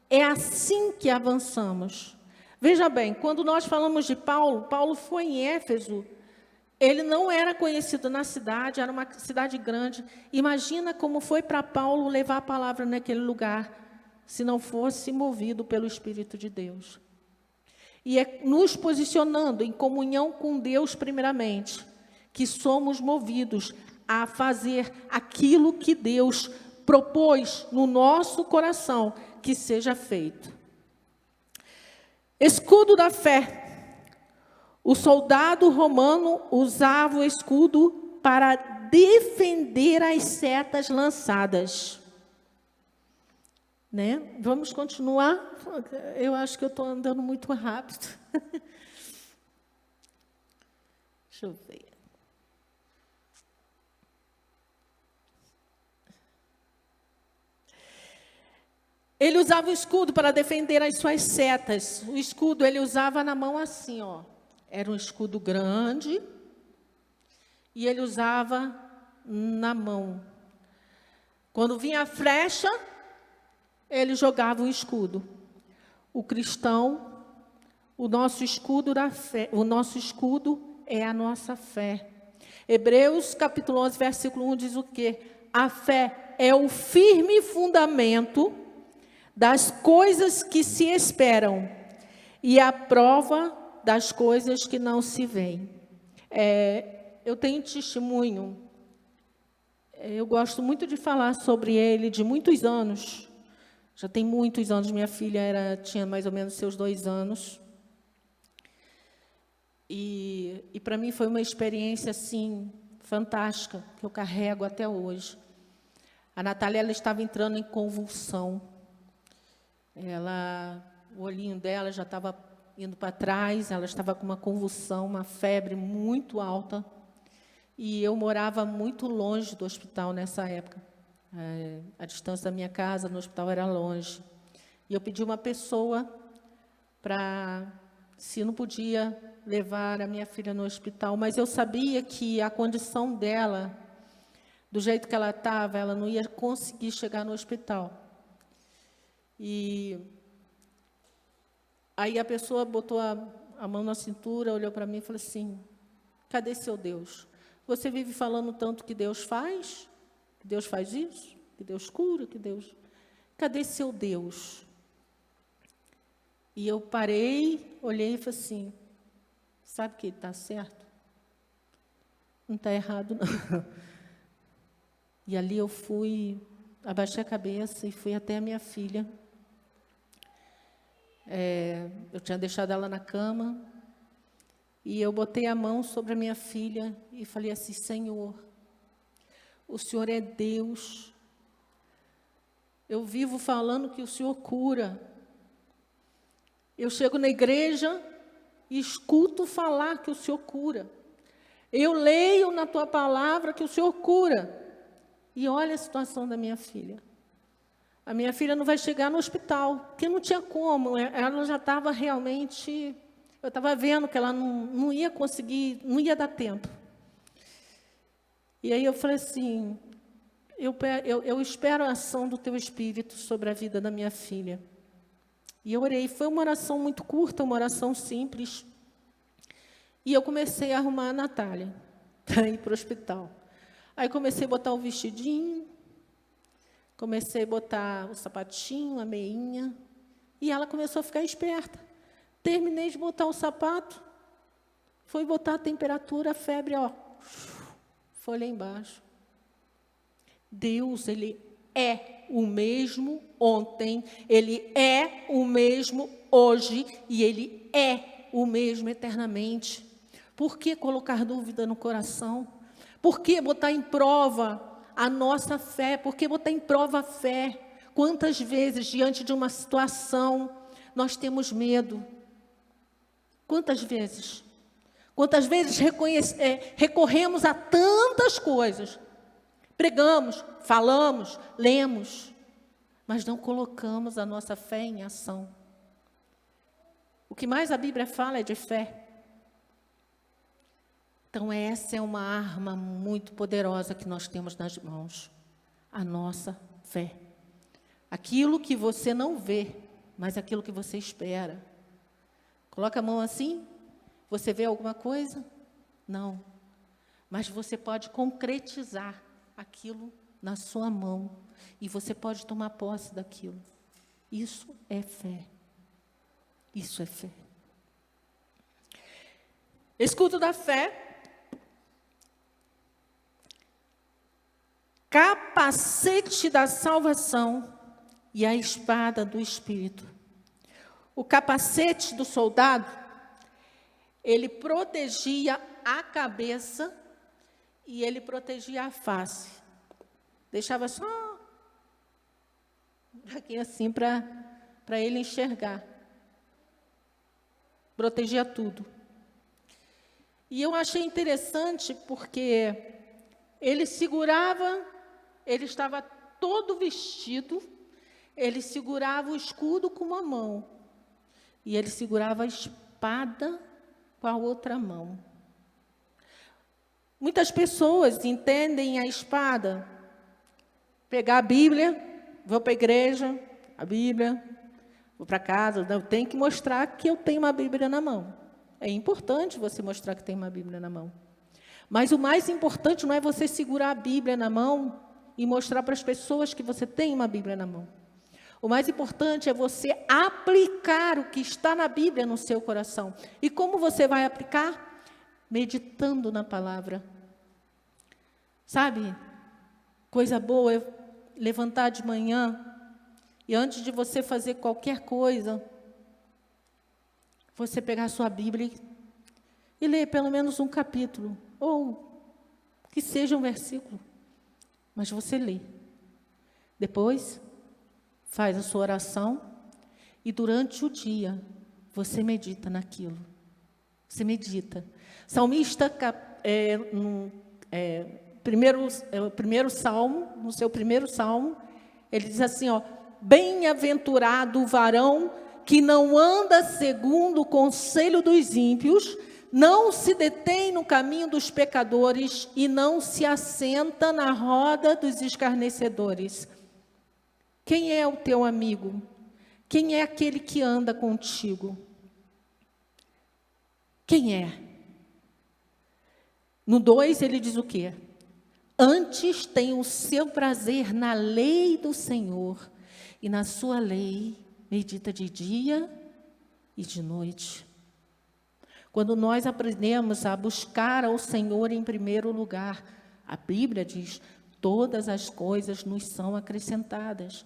É assim que avançamos. Veja bem, quando nós falamos de Paulo, Paulo foi em Éfeso, ele não era conhecido na cidade, era uma cidade grande. Imagina como foi para Paulo levar a palavra naquele lugar, se não fosse movido pelo Espírito de Deus. E é nos posicionando em comunhão com Deus primeiramente, que somos movidos a fazer aquilo que Deus propôs no nosso coração que seja feito. Escudo da fé. O soldado romano usava o escudo para defender as setas lançadas. Né? Vamos continuar. Eu acho que eu estou andando muito rápido. Deixa eu ver. Ele usava o escudo para defender as suas setas. O escudo ele usava na mão assim, ó. Era um escudo grande e ele usava na mão. Quando vinha a flecha, ele jogava o escudo. O cristão, o nosso escudo da fé, o nosso escudo é a nossa fé. Hebreus capítulo 11, versículo 1 diz o quê? A fé é o firme fundamento das coisas que se esperam e a prova das coisas que não se veem. Eu tenho testemunho, eu gosto muito de falar sobre ele, de muitos anos, já tem muitos anos, minha filha tinha mais ou menos seus 2 anos, e para mim foi uma experiência assim, fantástica, que eu carrego até hoje. A Natália, ela estava entrando em convulsão. O olhinho dela já estava indo para trás, ela estava com uma convulsão, uma febre muito alta. E eu morava muito longe do hospital nessa época. A distância da minha casa no hospital era longe. E eu pedi uma pessoa para, se não podia levar a minha filha no hospital, mas eu sabia que a condição dela, do jeito que ela estava, ela não ia conseguir chegar no hospital. E aí a pessoa botou a mão na cintura, olhou para mim e falou assim, Cadê seu Deus? Você vive falando tanto que Deus faz isso, que Deus cura, que Deus... Cadê seu Deus? E eu parei, olhei e falei assim, sabe que está certo? Não está errado, não. E ali eu fui, abaixei a cabeça e fui até a minha filha. Eu tinha deixado ela na cama, e eu botei a mão sobre a minha filha e falei assim, Senhor, o Senhor é Deus. Eu vivo falando que o Senhor cura. Eu chego na igreja e escuto falar que o Senhor cura. Eu leio na tua palavra que o Senhor cura. E olha a situação da minha filha. A minha filha não vai chegar no hospital, porque não tinha como. Ela já estava realmente... Eu estava vendo que ela não ia conseguir, não ia dar tempo. E aí eu falei assim... Eu espero a ação do teu Espírito sobre a vida da minha filha. E eu orei. Foi uma oração muito curta, uma oração simples. E eu comecei a arrumar a Natália para ir para o hospital. Aí comecei a botar o vestidinho, comecei a botar o sapatinho, a meinha. E ela começou a ficar esperta. Terminei de botar o sapato, foi botar a temperatura, a febre, ó, foi lá embaixo. Deus, Ele é o mesmo ontem, Ele é o mesmo hoje e Ele é o mesmo eternamente. Por que colocar dúvida no coração? Por que botar em prova a nossa fé? Por que botar em prova a fé? Quantas vezes, diante de uma situação, nós temos medo? Quantas vezes? Quantas vezes recorremos a tantas coisas? Pregamos, falamos, lemos, mas não colocamos a nossa fé em ação. O que mais a Bíblia fala é de fé. Então, essa é uma arma muito poderosa que nós temos nas mãos. A nossa fé. Aquilo que você não vê, mas aquilo que você espera. Coloca a mão assim. Você vê alguma coisa? Não. Mas você pode concretizar aquilo na sua mão. E você pode tomar posse daquilo. Isso é fé. Isso é fé. Escudo da fé. Capacete da salvação e a espada do Espírito. O capacete do soldado, ele protegia a cabeça e ele protegia a face. Deixava só aqui assim para ele enxergar. Protegia tudo. E eu achei interessante porque ele segurava, ele estava todo vestido, ele segurava o escudo com uma mão e ele segurava a espada com a outra mão. Muitas pessoas entendem a espada, pegar a Bíblia, vou para a igreja, a Bíblia, vou para casa, eu tenho que mostrar que eu tenho uma Bíblia na mão. É importante você mostrar que tem uma Bíblia na mão. Mas o mais importante não é você segurar a Bíblia na mão e mostrar para as pessoas que você tem uma Bíblia na mão. O mais importante é você aplicar o que está na Bíblia no seu coração. E como você vai aplicar? Meditando na palavra. Sabe? Coisa boa é levantar de manhã e antes de você fazer qualquer coisa, você pegar a sua Bíblia e ler pelo menos um capítulo, ou que seja um versículo, mas você lê. Depois, faz a sua oração e durante o dia, você medita naquilo. Você medita. Salmista, primeiro salmo, no seu primeiro salmo, ele diz assim, ó, bem-aventurado o varão que não anda segundo o conselho dos ímpios, não se detém no caminho dos pecadores e não se assenta na roda dos escarnecedores. Quem é o teu amigo? Quem é aquele que anda contigo? Quem é? No 2 ele diz o quê? Antes tem o seu prazer na lei do Senhor, e na sua lei medita de dia e de noite. Quando nós aprendemos a buscar ao Senhor em primeiro lugar, a Bíblia diz, todas as coisas nos são acrescentadas.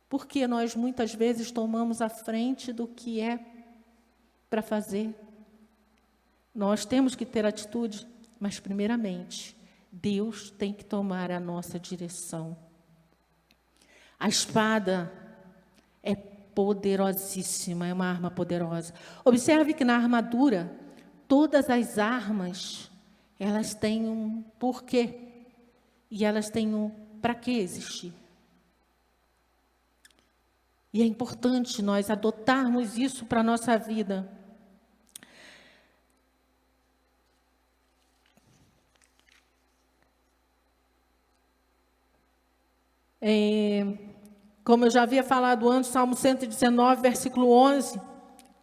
Porque nós muitas vezes tomamos a frente do que é para fazer. Nós temos que ter atitude, mas primeiramente, Deus tem que tomar a nossa direção. A espada é poderosíssima, é uma arma poderosa. Observe que na armadura, todas as armas, elas têm um porquê. E elas têm um para que existir. E é importante nós adotarmos isso para a nossa vida. Como eu já havia falado antes, Salmo 119, versículo 11,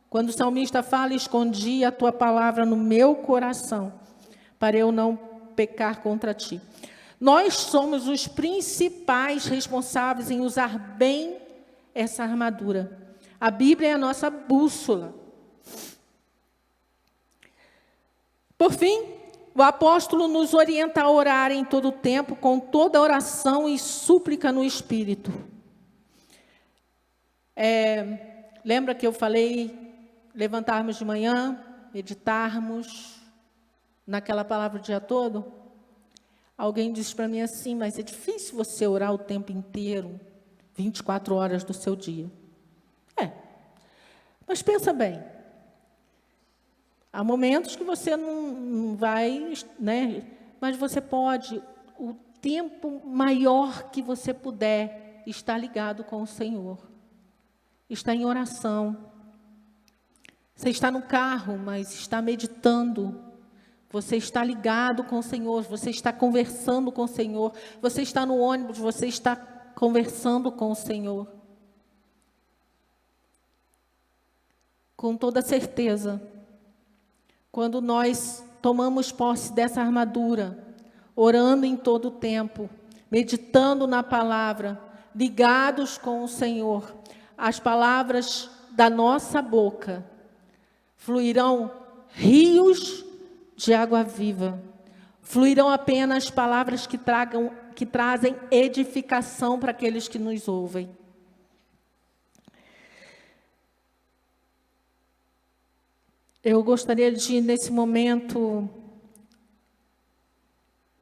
quando o salmista fala, escondi a tua palavra no meu coração, para eu não pecar contra ti. Nós somos os principais responsáveis em usar bem essa armadura. A Bíblia é a nossa bússola. Por fim, o apóstolo nos orienta a orar em todo o tempo, com toda oração e súplica no Espírito. Lembra que eu falei, levantarmos de manhã, meditarmos naquela palavra o dia todo? Alguém disse para mim assim, mas é difícil você orar o tempo inteiro, 24 horas do seu dia. Mas pensa bem, há momentos que você não vai, né? Mas você pode, o tempo maior que você puder, estar ligado com o Senhor. Está em oração. Você está no carro, mas está meditando. Você está ligado com o Senhor, você está conversando com o Senhor. Você está no ônibus, você está conversando com o Senhor. Com toda certeza, quando nós tomamos posse dessa armadura, orando em todo o tempo, meditando na palavra, ligados com o Senhor, as palavras da nossa boca fluirão rios de água viva. Fluirão apenas palavras que trazem edificação para aqueles que nos ouvem. Eu gostaria de, nesse momento,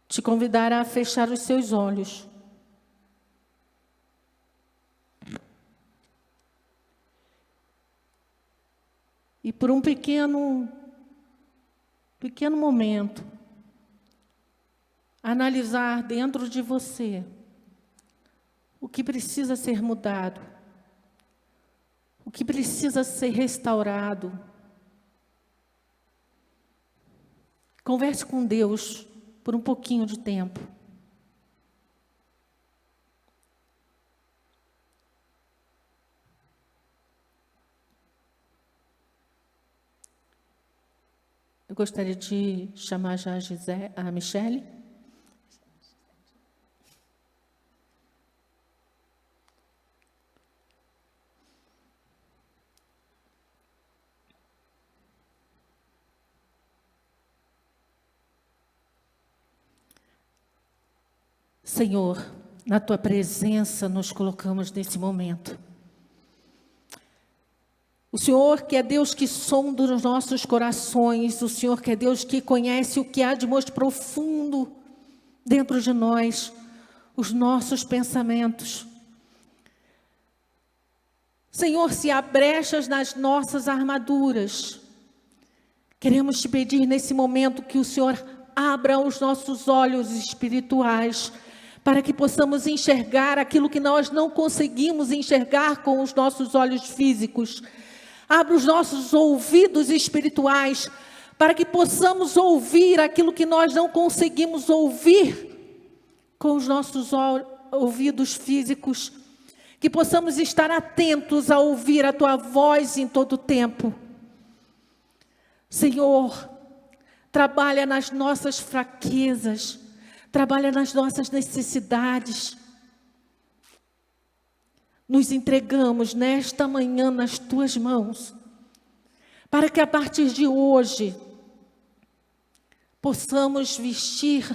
te convidar a fechar os seus olhos. E por um pequeno momento, analisar dentro de você o que precisa ser mudado, o que precisa ser restaurado. Converse com Deus por um pouquinho de tempo. Eu gostaria de chamar já a Michele. Senhor, na Tua presença nos colocamos nesse momento. O Senhor que é Deus que sonda os nossos corações, o Senhor que é Deus que conhece o que há de mais profundo dentro de nós, os nossos pensamentos. Senhor, se há brechas nas nossas armaduras, queremos te pedir nesse momento que o Senhor abra os nossos olhos espirituais, para que possamos enxergar aquilo que nós não conseguimos enxergar com os nossos olhos físicos. Abra os nossos ouvidos espirituais, para que possamos ouvir aquilo que nós não conseguimos ouvir com os nossos ouvidos físicos. Que possamos estar atentos a ouvir a Tua voz em todo o tempo. Senhor, trabalha nas nossas fraquezas, trabalha nas nossas necessidades. Nos entregamos nesta manhã nas tuas mãos, para que a partir de hoje possamos vestir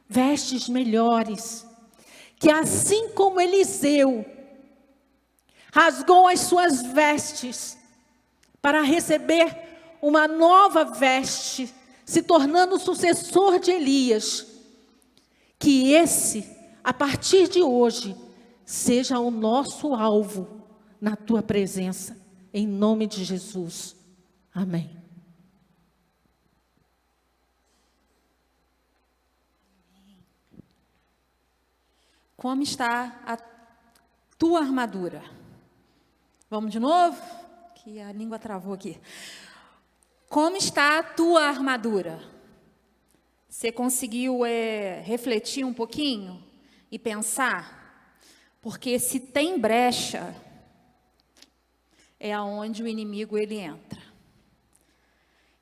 vestes melhores, que assim como Eliseu rasgou as suas vestes para receber uma nova veste, se tornando sucessor de Elias, que esse, a partir de hoje, seja o nosso alvo na tua presença, em nome de Jesus. Amém. Como está a tua armadura? Vamos de novo? Que a língua travou aqui. Como está a tua armadura? Você conseguiu refletir um pouquinho e pensar? Porque se tem brecha, é aonde o inimigo ele entra.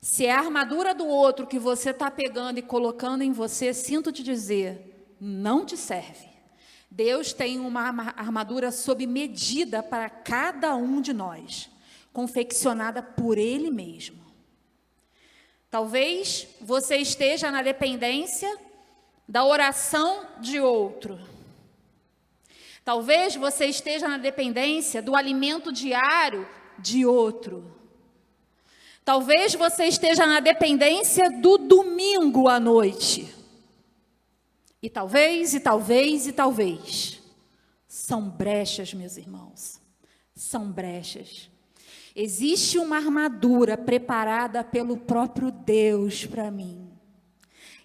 Se é a armadura do outro que você está pegando e colocando em você, sinto te dizer, não te serve. Deus tem uma armadura sob medida para cada um de nós, confeccionada por Ele mesmo. Talvez você esteja na dependência da oração de outro. Talvez você esteja na dependência do alimento diário de outro. Talvez você esteja na dependência do domingo à noite. E talvez. São brechas, meus irmãos. São brechas. Existe uma armadura preparada pelo próprio Deus para mim.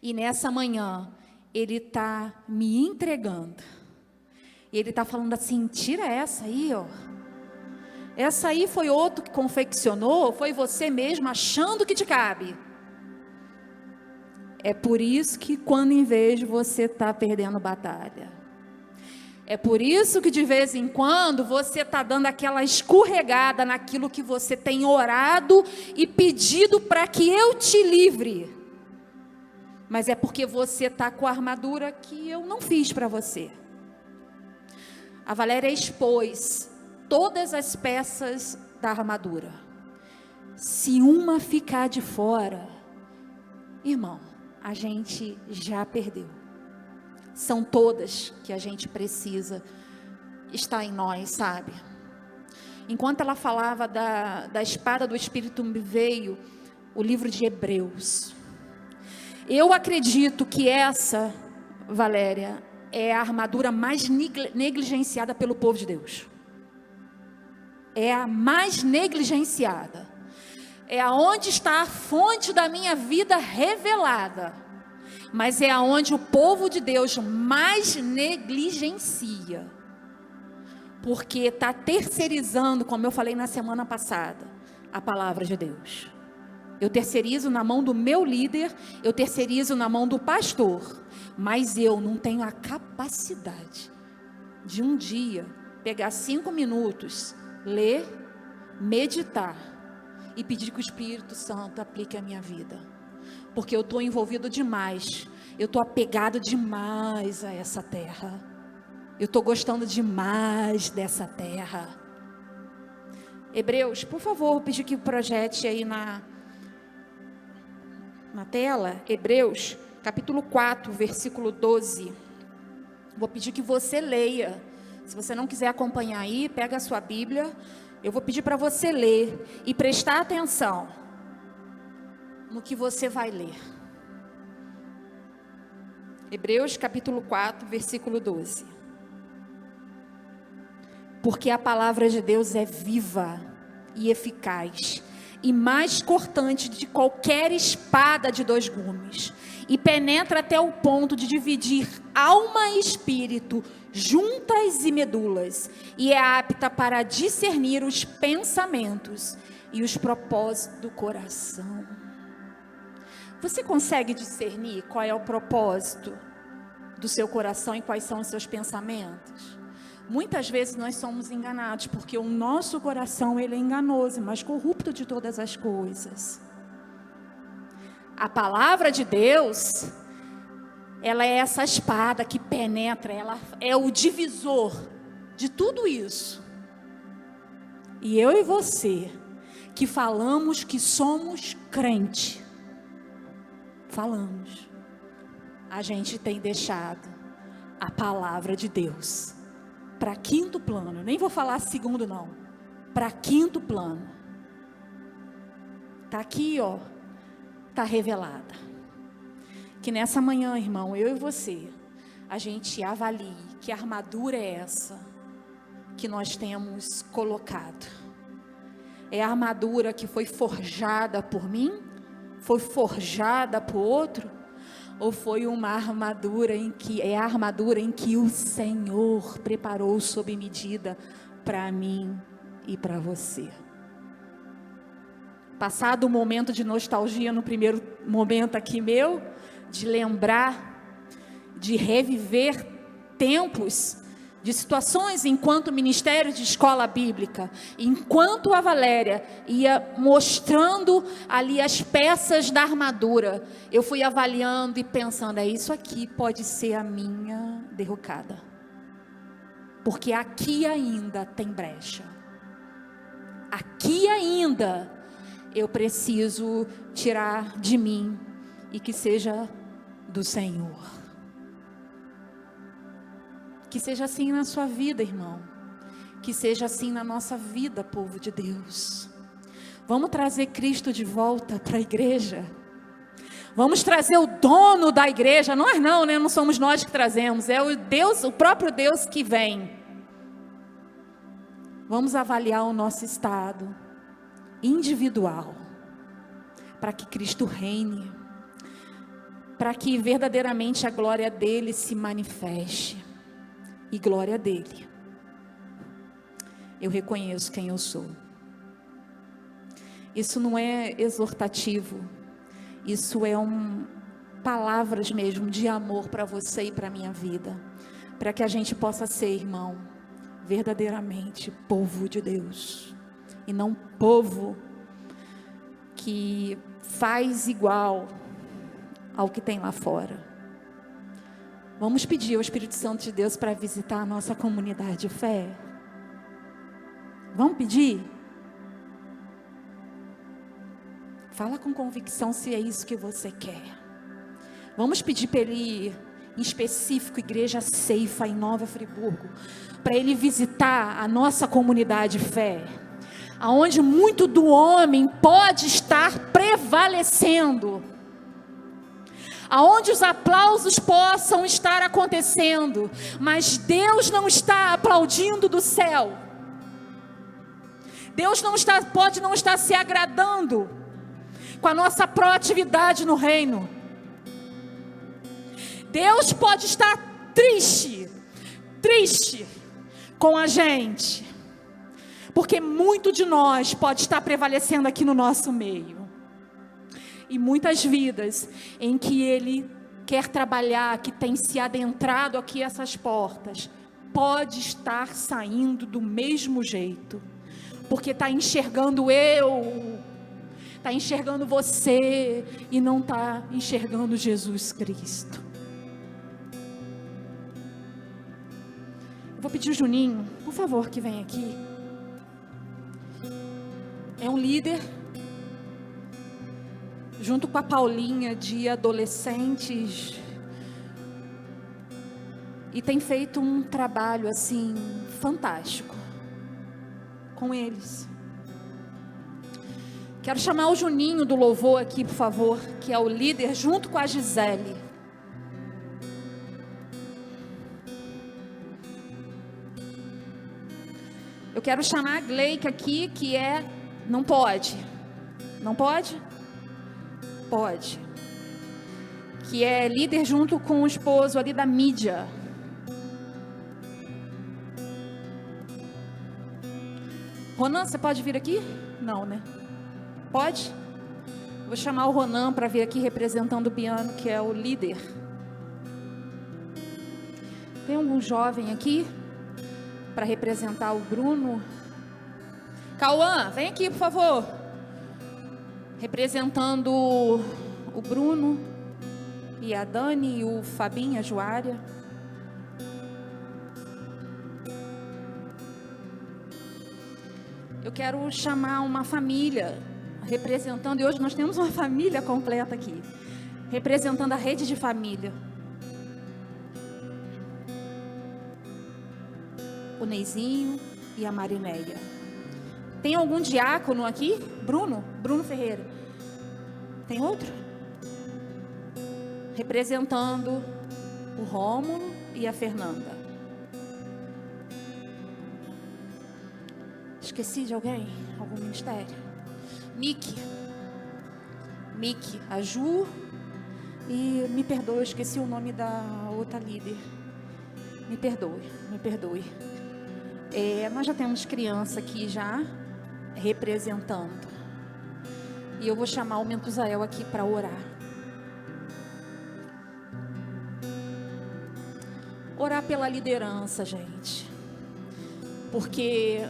E nessa manhã, Ele está me entregando. E Ele está falando assim, tira essa aí, ó. Essa aí foi outro que confeccionou, foi você mesmo achando que te cabe. É por isso que quando em vez você está perdendo batalha. É por isso que de vez em quando você está dando aquela escorregada naquilo que você tem orado e pedido para que eu te livre. Mas é porque você está com a armadura que eu não fiz para você. A Valéria expôs todas as peças da armadura. Se uma ficar de fora, irmão, a gente já perdeu. São todas que a gente precisa estar em nós, sabe? Enquanto ela falava da espada do Espírito, me veio o livro de Hebreus. Eu acredito que essa, Valéria, é a armadura mais negligenciada pelo povo de Deus. É a mais negligenciada. É aonde está a fonte da minha vida revelada. Mas é aonde o povo de Deus mais negligencia. Porque está terceirizando, como eu falei na semana passada, a palavra de Deus. Eu terceirizo na mão do meu líder, eu terceirizo na mão do pastor. Mas eu não tenho a capacidade de um dia pegar 5 minutos, ler, meditar e pedir que o Espírito Santo aplique a minha vida. Porque eu estou envolvido demais, eu estou apegado demais a essa terra. Eu estou gostando demais dessa terra. Hebreus, por favor, vou pedir que projete aí na tela, Hebreus, capítulo 4, versículo 12. Vou pedir que você leia. Se você não quiser acompanhar aí, pega a sua Bíblia. Eu vou pedir para você ler e prestar atenção no que você vai ler. Hebreus, capítulo 4, versículo 12. Porque a palavra de Deus é viva e eficaz, e mais cortante de qualquer espada de 2 gumes, e penetra até o ponto de dividir alma e espírito, juntas e medulas, e é apta para discernir os pensamentos e os propósitos do coração. Você consegue discernir qual é o propósito do seu coração e quais são os seus pensamentos? Muitas vezes nós somos enganados, porque o nosso coração ele é enganoso, mas corrupto de todas as coisas. A palavra de Deus, ela é essa espada que penetra, ela é o divisor de tudo isso. E eu e você, que falamos que somos crente, falamos, a gente tem deixado a palavra de Deus para quinto plano. Nem vou falar segundo não, para quinto plano. Está aqui, ó, está revelada. Que nessa manhã, irmão, eu e você, a gente avalie que armadura é essa que nós temos colocado. É a armadura que foi forjada por mim? Foi forjada por outro? Ou foi uma armadura a armadura em que o Senhor preparou sob medida para mim e para você? Passado o momento de nostalgia no primeiro momento aqui meu, de lembrar, de reviver tempos, de situações enquanto ministério de escola bíblica, enquanto a Valéria ia mostrando ali as peças da armadura, eu fui avaliando e pensando, isso aqui pode ser a minha derrocada, porque aqui ainda tem brecha, aqui ainda eu preciso tirar de mim e que seja do Senhor. Que seja assim na sua vida, irmão. Que seja assim na nossa vida, povo de Deus. Vamos trazer Cristo de volta para a igreja. Vamos trazer o dono da igreja. Nós não, né? Não somos nós que trazemos. É o Deus, o próprio Deus que vem. Vamos avaliar o nosso estado individual, para que Cristo reine, para que verdadeiramente a glória dele se manifeste. E glória dele. Eu reconheço quem eu sou. Isso não é exortativo. Isso é palavras mesmo de amor para você e para a minha vida. Para que a gente possa ser, irmão, verdadeiramente povo de Deus. E não povo que faz igual ao que tem lá fora. Vamos pedir ao Espírito Santo de Deus para visitar a nossa comunidade de fé? Vamos pedir? Fala com convicção se é isso que você quer. Vamos pedir para ele, em específico, Igreja Ceifa em Nova Friburgo, para ele visitar a nossa comunidade de fé, aonde muito do homem pode estar prevalecendo, aonde os aplausos possam estar acontecendo, mas Deus não está aplaudindo do céu. Deus pode não estar se agradando com a nossa proatividade no reino. Deus pode estar triste com a gente, porque muito de nós pode estar prevalecendo aqui no nosso meio. E muitas vidas em que Ele quer trabalhar, que tem se adentrado aqui essas portas, pode estar saindo do mesmo jeito, porque está enxergando está enxergando você e não está enxergando Jesus Cristo. Eu vou pedir o Juninho, por favor, que venha aqui. É um líder, junto com a Paulinha, de adolescentes, e tem feito um trabalho assim fantástico com eles. Quero chamar o Juninho do louvor aqui, por favor, que é o líder, junto com a Gisele. Eu quero chamar a Gleica aqui, que não pode, pode, que é líder junto com o esposo ali da mídia. Ronan, você pode vir aqui? Não, né? Pode? Vou chamar o Ronan para vir aqui representando o piano, que é o líder. Tem algum jovem aqui para representar o Bruno? Cauã, vem aqui, por favor. Representando o Bruno e a Dani e o Fabinho, a Joária. Eu quero chamar uma família representando, e hoje nós temos uma família completa aqui, representando a rede de família. O Neizinho e a Marinéia. Tem algum diácono aqui? Bruno Ferreira. Tem outro? Representando o Rômulo e a Fernanda. Esqueci de alguém? Algum ministério? Miki, a Ju. E me perdoe, eu esqueci o nome da outra líder. Me perdoe. Nós já temos criança aqui já representando. E eu vou chamar o Mentuzael aqui para orar. Orar pela liderança, gente. Porque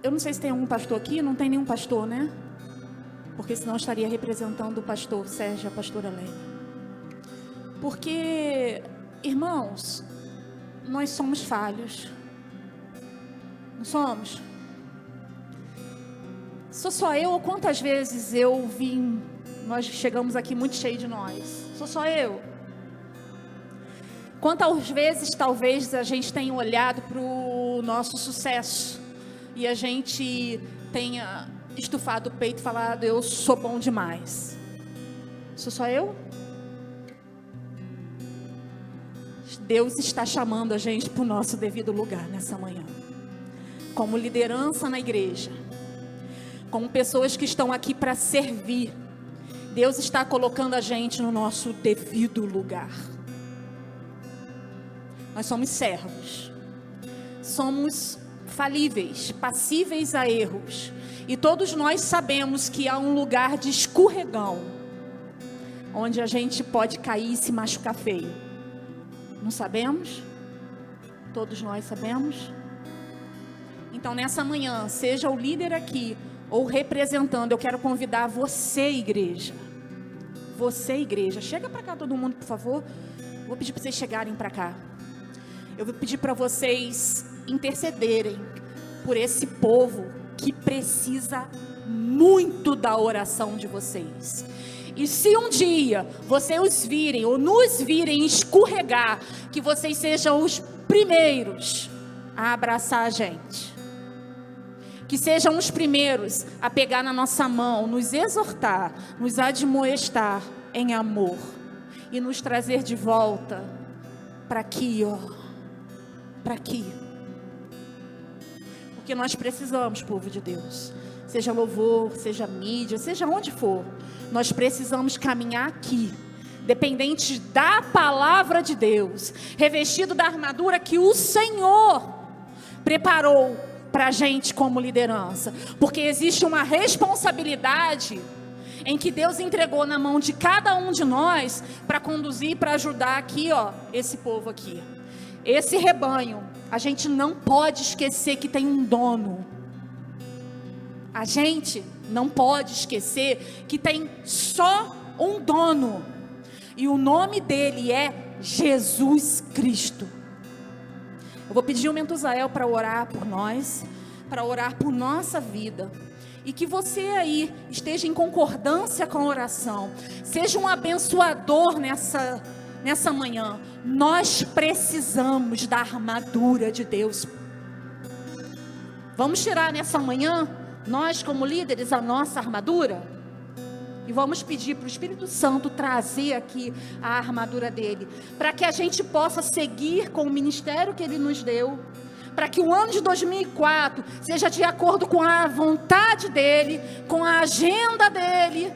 eu não sei se tem algum pastor aqui, não tem nenhum pastor, né? Porque senão eu estaria representando o pastor Sérgio e a pastora Lene. Porque, irmãos, nós somos falhos. Não somos? Sou só eu ou quantas vezes eu vim, nós chegamos aqui muito cheios de nós? Sou só eu? Quantas vezes talvez a gente tenha olhado para o nosso sucesso e a gente tenha estufado o peito e falado, eu sou bom demais? Sou só eu? Deus está chamando a gente para o nosso devido lugar nessa manhã. Como liderança na igreja. Como pessoas que estão aqui para servir. Deus está colocando a gente no nosso devido lugar. Nós somos servos. Somos falíveis, passíveis a erros. E todos nós sabemos que há um lugar de escorregão. Onde a gente pode cair e se machucar feio. Não sabemos? Todos nós sabemos? Então nessa manhã, seja o líder aqui ou representando, eu quero convidar você, igreja. Você, igreja, chega para cá todo mundo, por favor. Vou pedir para vocês chegarem para cá. Eu vou pedir para vocês intercederem por esse povo que precisa muito da oração de vocês. E se um dia vocês os virem ou nos virem escorregar, que vocês sejam os primeiros a abraçar a gente. Que sejam os primeiros a pegar na nossa mão, nos exortar, nos admoestar em amor e nos trazer de volta para aqui, ó, para aqui. Porque nós precisamos, povo de Deus, seja louvor, seja mídia, seja onde for, nós precisamos caminhar aqui, dependente da palavra de Deus, revestido da armadura que o Senhor preparou para a gente como liderança, porque existe uma responsabilidade em que Deus entregou na mão de cada um de nós para conduzir, para ajudar aqui, ó, esse povo aqui, esse rebanho. A gente não pode esquecer que tem um dono. A gente não pode esquecer que tem só um dono, e o nome dele é Jesus Cristo. Eu vou pedir o Mentuzael para orar por nós, para orar por nossa vida. E que você aí esteja em concordância com a oração. Seja um abençoador nessa manhã. Nós precisamos da armadura de Deus. Vamos tirar nessa manhã, nós como líderes, a nossa armadura? E vamos pedir para o Espírito Santo trazer aqui a armadura dele, para que a gente possa seguir com o ministério que ele nos deu, para que o ano de 2004 seja de acordo com a vontade dele, com a agenda dele,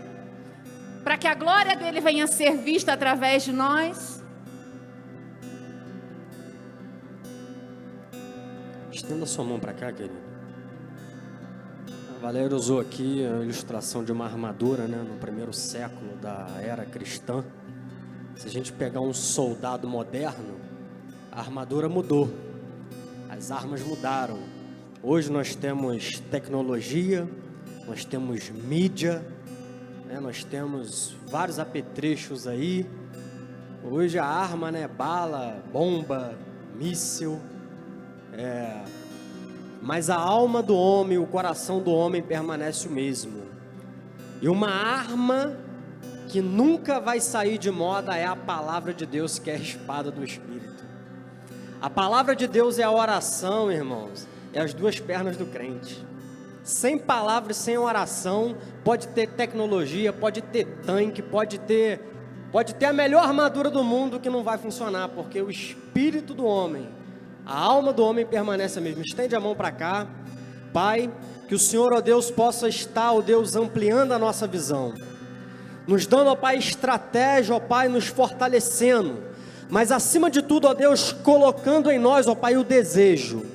para que a glória dele venha a ser vista através de nós. Estenda sua mão para cá, querido. A Valéria usou aqui a ilustração de uma armadura, né, no primeiro século da era cristã. Se a gente pegar um soldado moderno, a armadura mudou, as armas mudaram. Hoje nós temos tecnologia, nós temos mídia, né? Nós temos vários apetrechos aí. Hoje a arma, né? Bala, bomba, míssil. Mas a alma do homem, o coração do homem permanece o mesmo. E uma arma que nunca vai sair de moda é a palavra de Deus, que é a espada do Espírito. A palavra de Deus é a oração, irmãos, é as duas pernas do crente. Sem palavra e sem oração, pode ter tecnologia, pode ter tanque, pode ter a melhor armadura do mundo, que não vai funcionar, porque o espírito do homem, a alma do homem permanece a mesma. Estende a mão para cá. Pai, que o Senhor, ó Deus, possa estar, ó Deus, ampliando a nossa visão, nos dando, ó Pai, estratégia, ó Pai, nos fortalecendo, mas acima de tudo, ó Deus, colocando em nós, ó Pai, o desejo.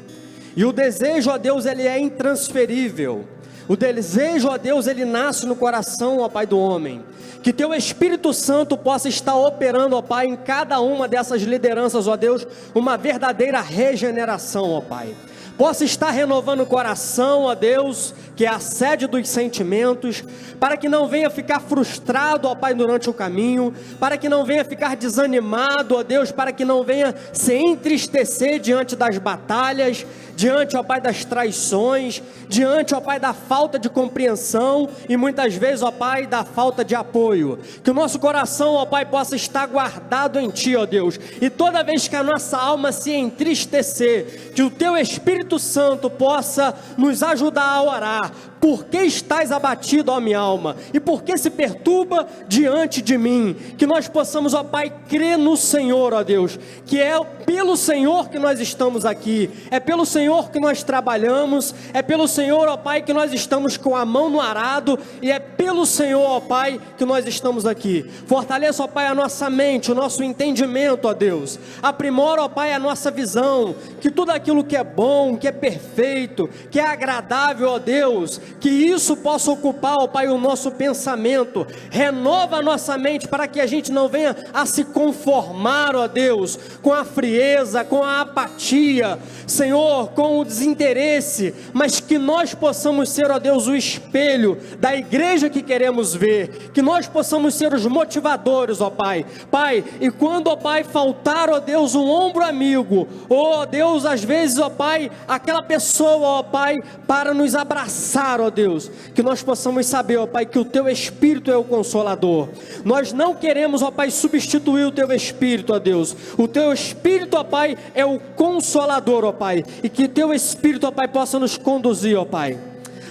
E o desejo, ó Deus, ele é intransferível. O desejo, ó Deus, ele nasce no coração, ó Pai, do homem. Que Teu Espírito Santo possa estar operando, ó Pai, em cada uma dessas lideranças, ó Deus, uma verdadeira regeneração, ó Pai. Possa estar renovando o coração, ó Deus, que é a sede dos sentimentos, para que não venha ficar frustrado, ó Pai, durante o caminho, para que não venha ficar desanimado, ó Deus, para que não venha se entristecer diante das batalhas, diante, ó Pai, das traições, diante, ó Pai, da falta de compreensão e muitas vezes, ó Pai, da falta de apoio. Que o nosso coração, ó Pai, possa estar guardado em Ti, ó Deus, e toda vez que a nossa alma se entristecer, que o Teu Espírito Santo possa nos ajudar a orar. Por que estás abatido, ó minha alma? E por que se perturba diante de mim? Que nós possamos, ó Pai, crer no Senhor, ó Deus, que é pelo Senhor que nós estamos aqui, é pelo Senhor que nós trabalhamos, é pelo Senhor, ó Pai, que nós estamos com a mão no arado, e é pelo Senhor, ó Pai, que nós estamos aqui. Fortaleça, ó Pai, a nossa mente, o nosso entendimento, ó Deus. Aprimora, ó Pai, a nossa visão, que tudo aquilo que é bom, que é perfeito, que é agradável, ó Deus, que isso possa ocupar, ó Pai, o nosso pensamento. Renova a nossa mente para que a gente não venha a se conformar, ó Deus, com a frieza, com a apatia, Senhor, com o desinteresse, mas que nós possamos ser, ó Deus, o espelho da igreja que queremos ver, que nós possamos ser os motivadores, ó Pai. Pai, e quando, ó Pai, faltar, ó Deus, um ombro amigo, ó Deus, às vezes, ó Pai, aquela pessoa, ó Pai, para nos abraçar, ó Deus, que nós possamos saber, ó Pai, que o Teu Espírito é o Consolador. Nós não queremos, ó Pai, substituir o Teu Espírito, ó Deus. O Teu Espírito, ó Pai, é o Consolador, ó Pai, e que Teu Espírito, ó Pai, possa nos conduzir, ó Pai.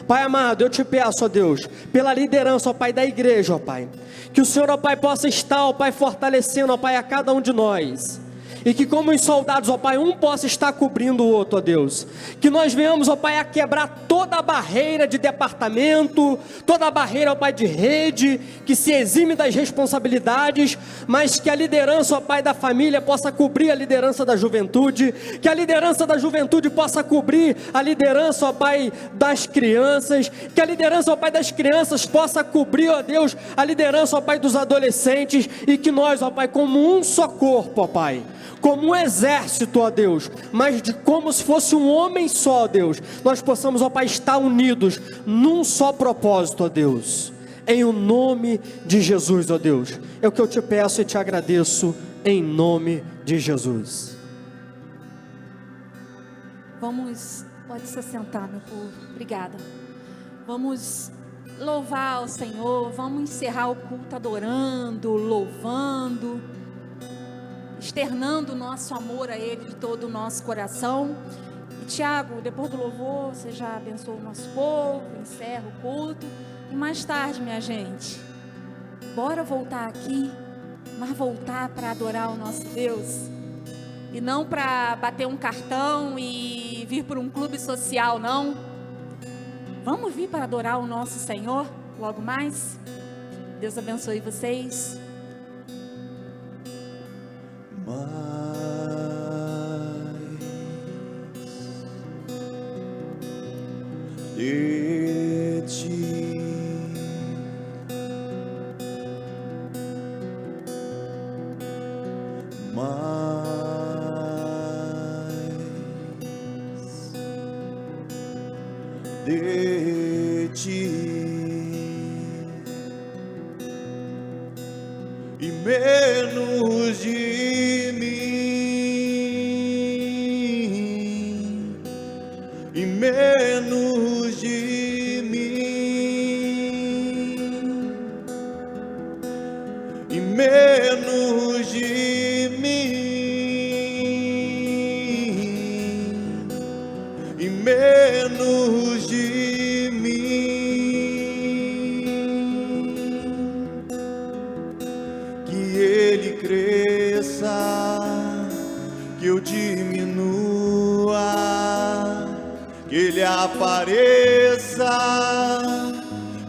Pai amado, eu te peço, ó Deus, pela liderança, ó Pai, da igreja, ó Pai, que o Senhor, ó Pai, possa estar, ó Pai, fortalecendo, ó Pai, a cada um de nós. E que como os soldados, ó Pai, um possa estar cobrindo o outro, ó Deus. Que nós venhamos, ó Pai, a quebrar toda a barreira de departamento, toda a barreira, ó Pai, de rede, que se exime das responsabilidades, mas que a liderança, ó Pai, da família possa cobrir a liderança da juventude, que a liderança da juventude possa cobrir a liderança, ó Pai, das crianças, que a liderança, ó Pai, das crianças possa cobrir, ó Deus, a liderança, ó Pai, dos adolescentes, e que nós, ó Pai, como um só corpo, ó Pai, como um exército, ó Deus, mas como se fosse um homem só, ó Deus, nós possamos, ó Pai, estar unidos num só propósito, ó Deus, em o nome de Jesus, ó Deus. É o que eu te peço e te agradeço, em nome de Jesus. Pode se sentar, meu povo, obrigada. Vamos louvar ao Senhor, vamos encerrar o culto adorando, louvando, externando o nosso amor a Ele de todo o nosso coração. E Tiago, depois do louvor, você já abençoou o nosso povo, encerra o culto. E mais tarde, minha gente, bora voltar aqui, mas voltar para adorar o nosso Deus. E não para bater um cartão e vir para um clube social, não. Vamos vir para adorar o nosso Senhor logo mais? Deus abençoe vocês. De ti de ti menos de mim, e menos de mim, e menos de mim, e menos de mim, que Ele cresça, que eu diminua, que Ele apareça,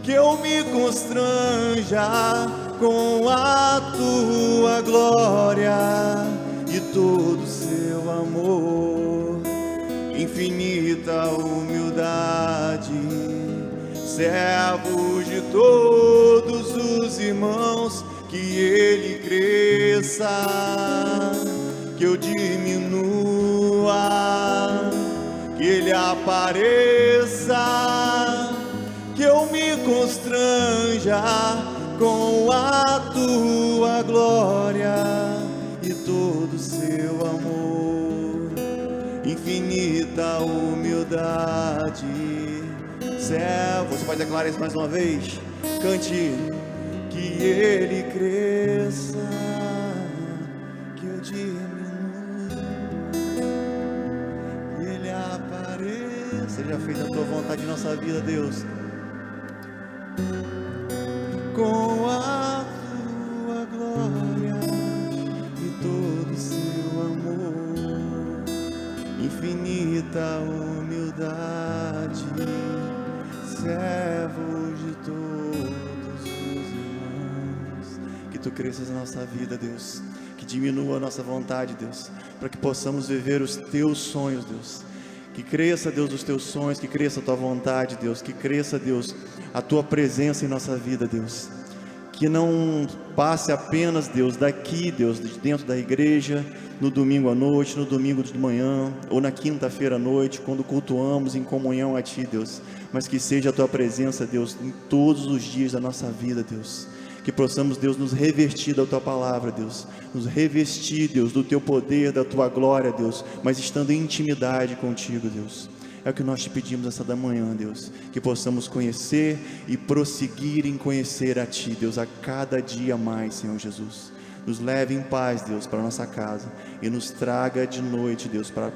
que eu me constranja com a tua glória e todo o seu amor, infinita humildade, servos de todos os irmãos, que Ele cresça, que eu diminua, que Ele apareça, que eu me constranja com a tua glória e todo o seu amor, infinita humildade, servo. Você pode declarar isso mais uma vez? Cante. Que Ele cresça, que eu diminua, que Ele apareça. Seja feita a tua vontade em nossa vida, Deus, com a tua glória e todo o seu amor, infinita humildade, servos de todos os irmãos. Que tu cresças na nossa vida, Deus, que diminua a nossa vontade, Deus, para que possamos viver os teus sonhos, Deus. Que cresça, Deus, os teus sonhos, que cresça a tua vontade, Deus, que cresça, Deus, a tua presença em nossa vida, Deus. Que não passe apenas, Deus, daqui, Deus, de dentro da igreja, no domingo à noite, no domingo de manhã, ou na quinta-feira à noite, quando cultuamos em comunhão a Ti, Deus, mas que seja a Tua presença, Deus, em todos os dias da nossa vida, Deus. Que possamos, Deus, nos revestir da Tua palavra, Deus, nos revestir, Deus, do Teu poder, da Tua glória, Deus, mas estando em intimidade contigo, Deus. É o que nós te pedimos essa da manhã, Deus, que possamos conhecer e prosseguir em conhecer a Ti, Deus, a cada dia mais, Senhor Jesus. Nos leve em paz, Deus, para a nossa casa e nos traga de noite, Deus, para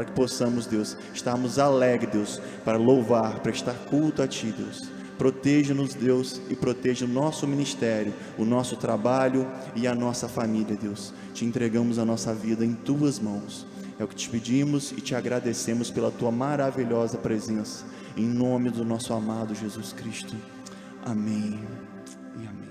que possamos, Deus, estarmos alegres, Deus, para louvar, prestar culto a Ti, Deus. Proteja-nos, Deus, e proteja o nosso ministério, o nosso trabalho e a nossa família, Deus. Te entregamos a nossa vida em Tuas mãos. É o que te pedimos e te agradecemos pela Tua maravilhosa presença. Em nome do nosso amado Jesus Cristo. Amém e amém.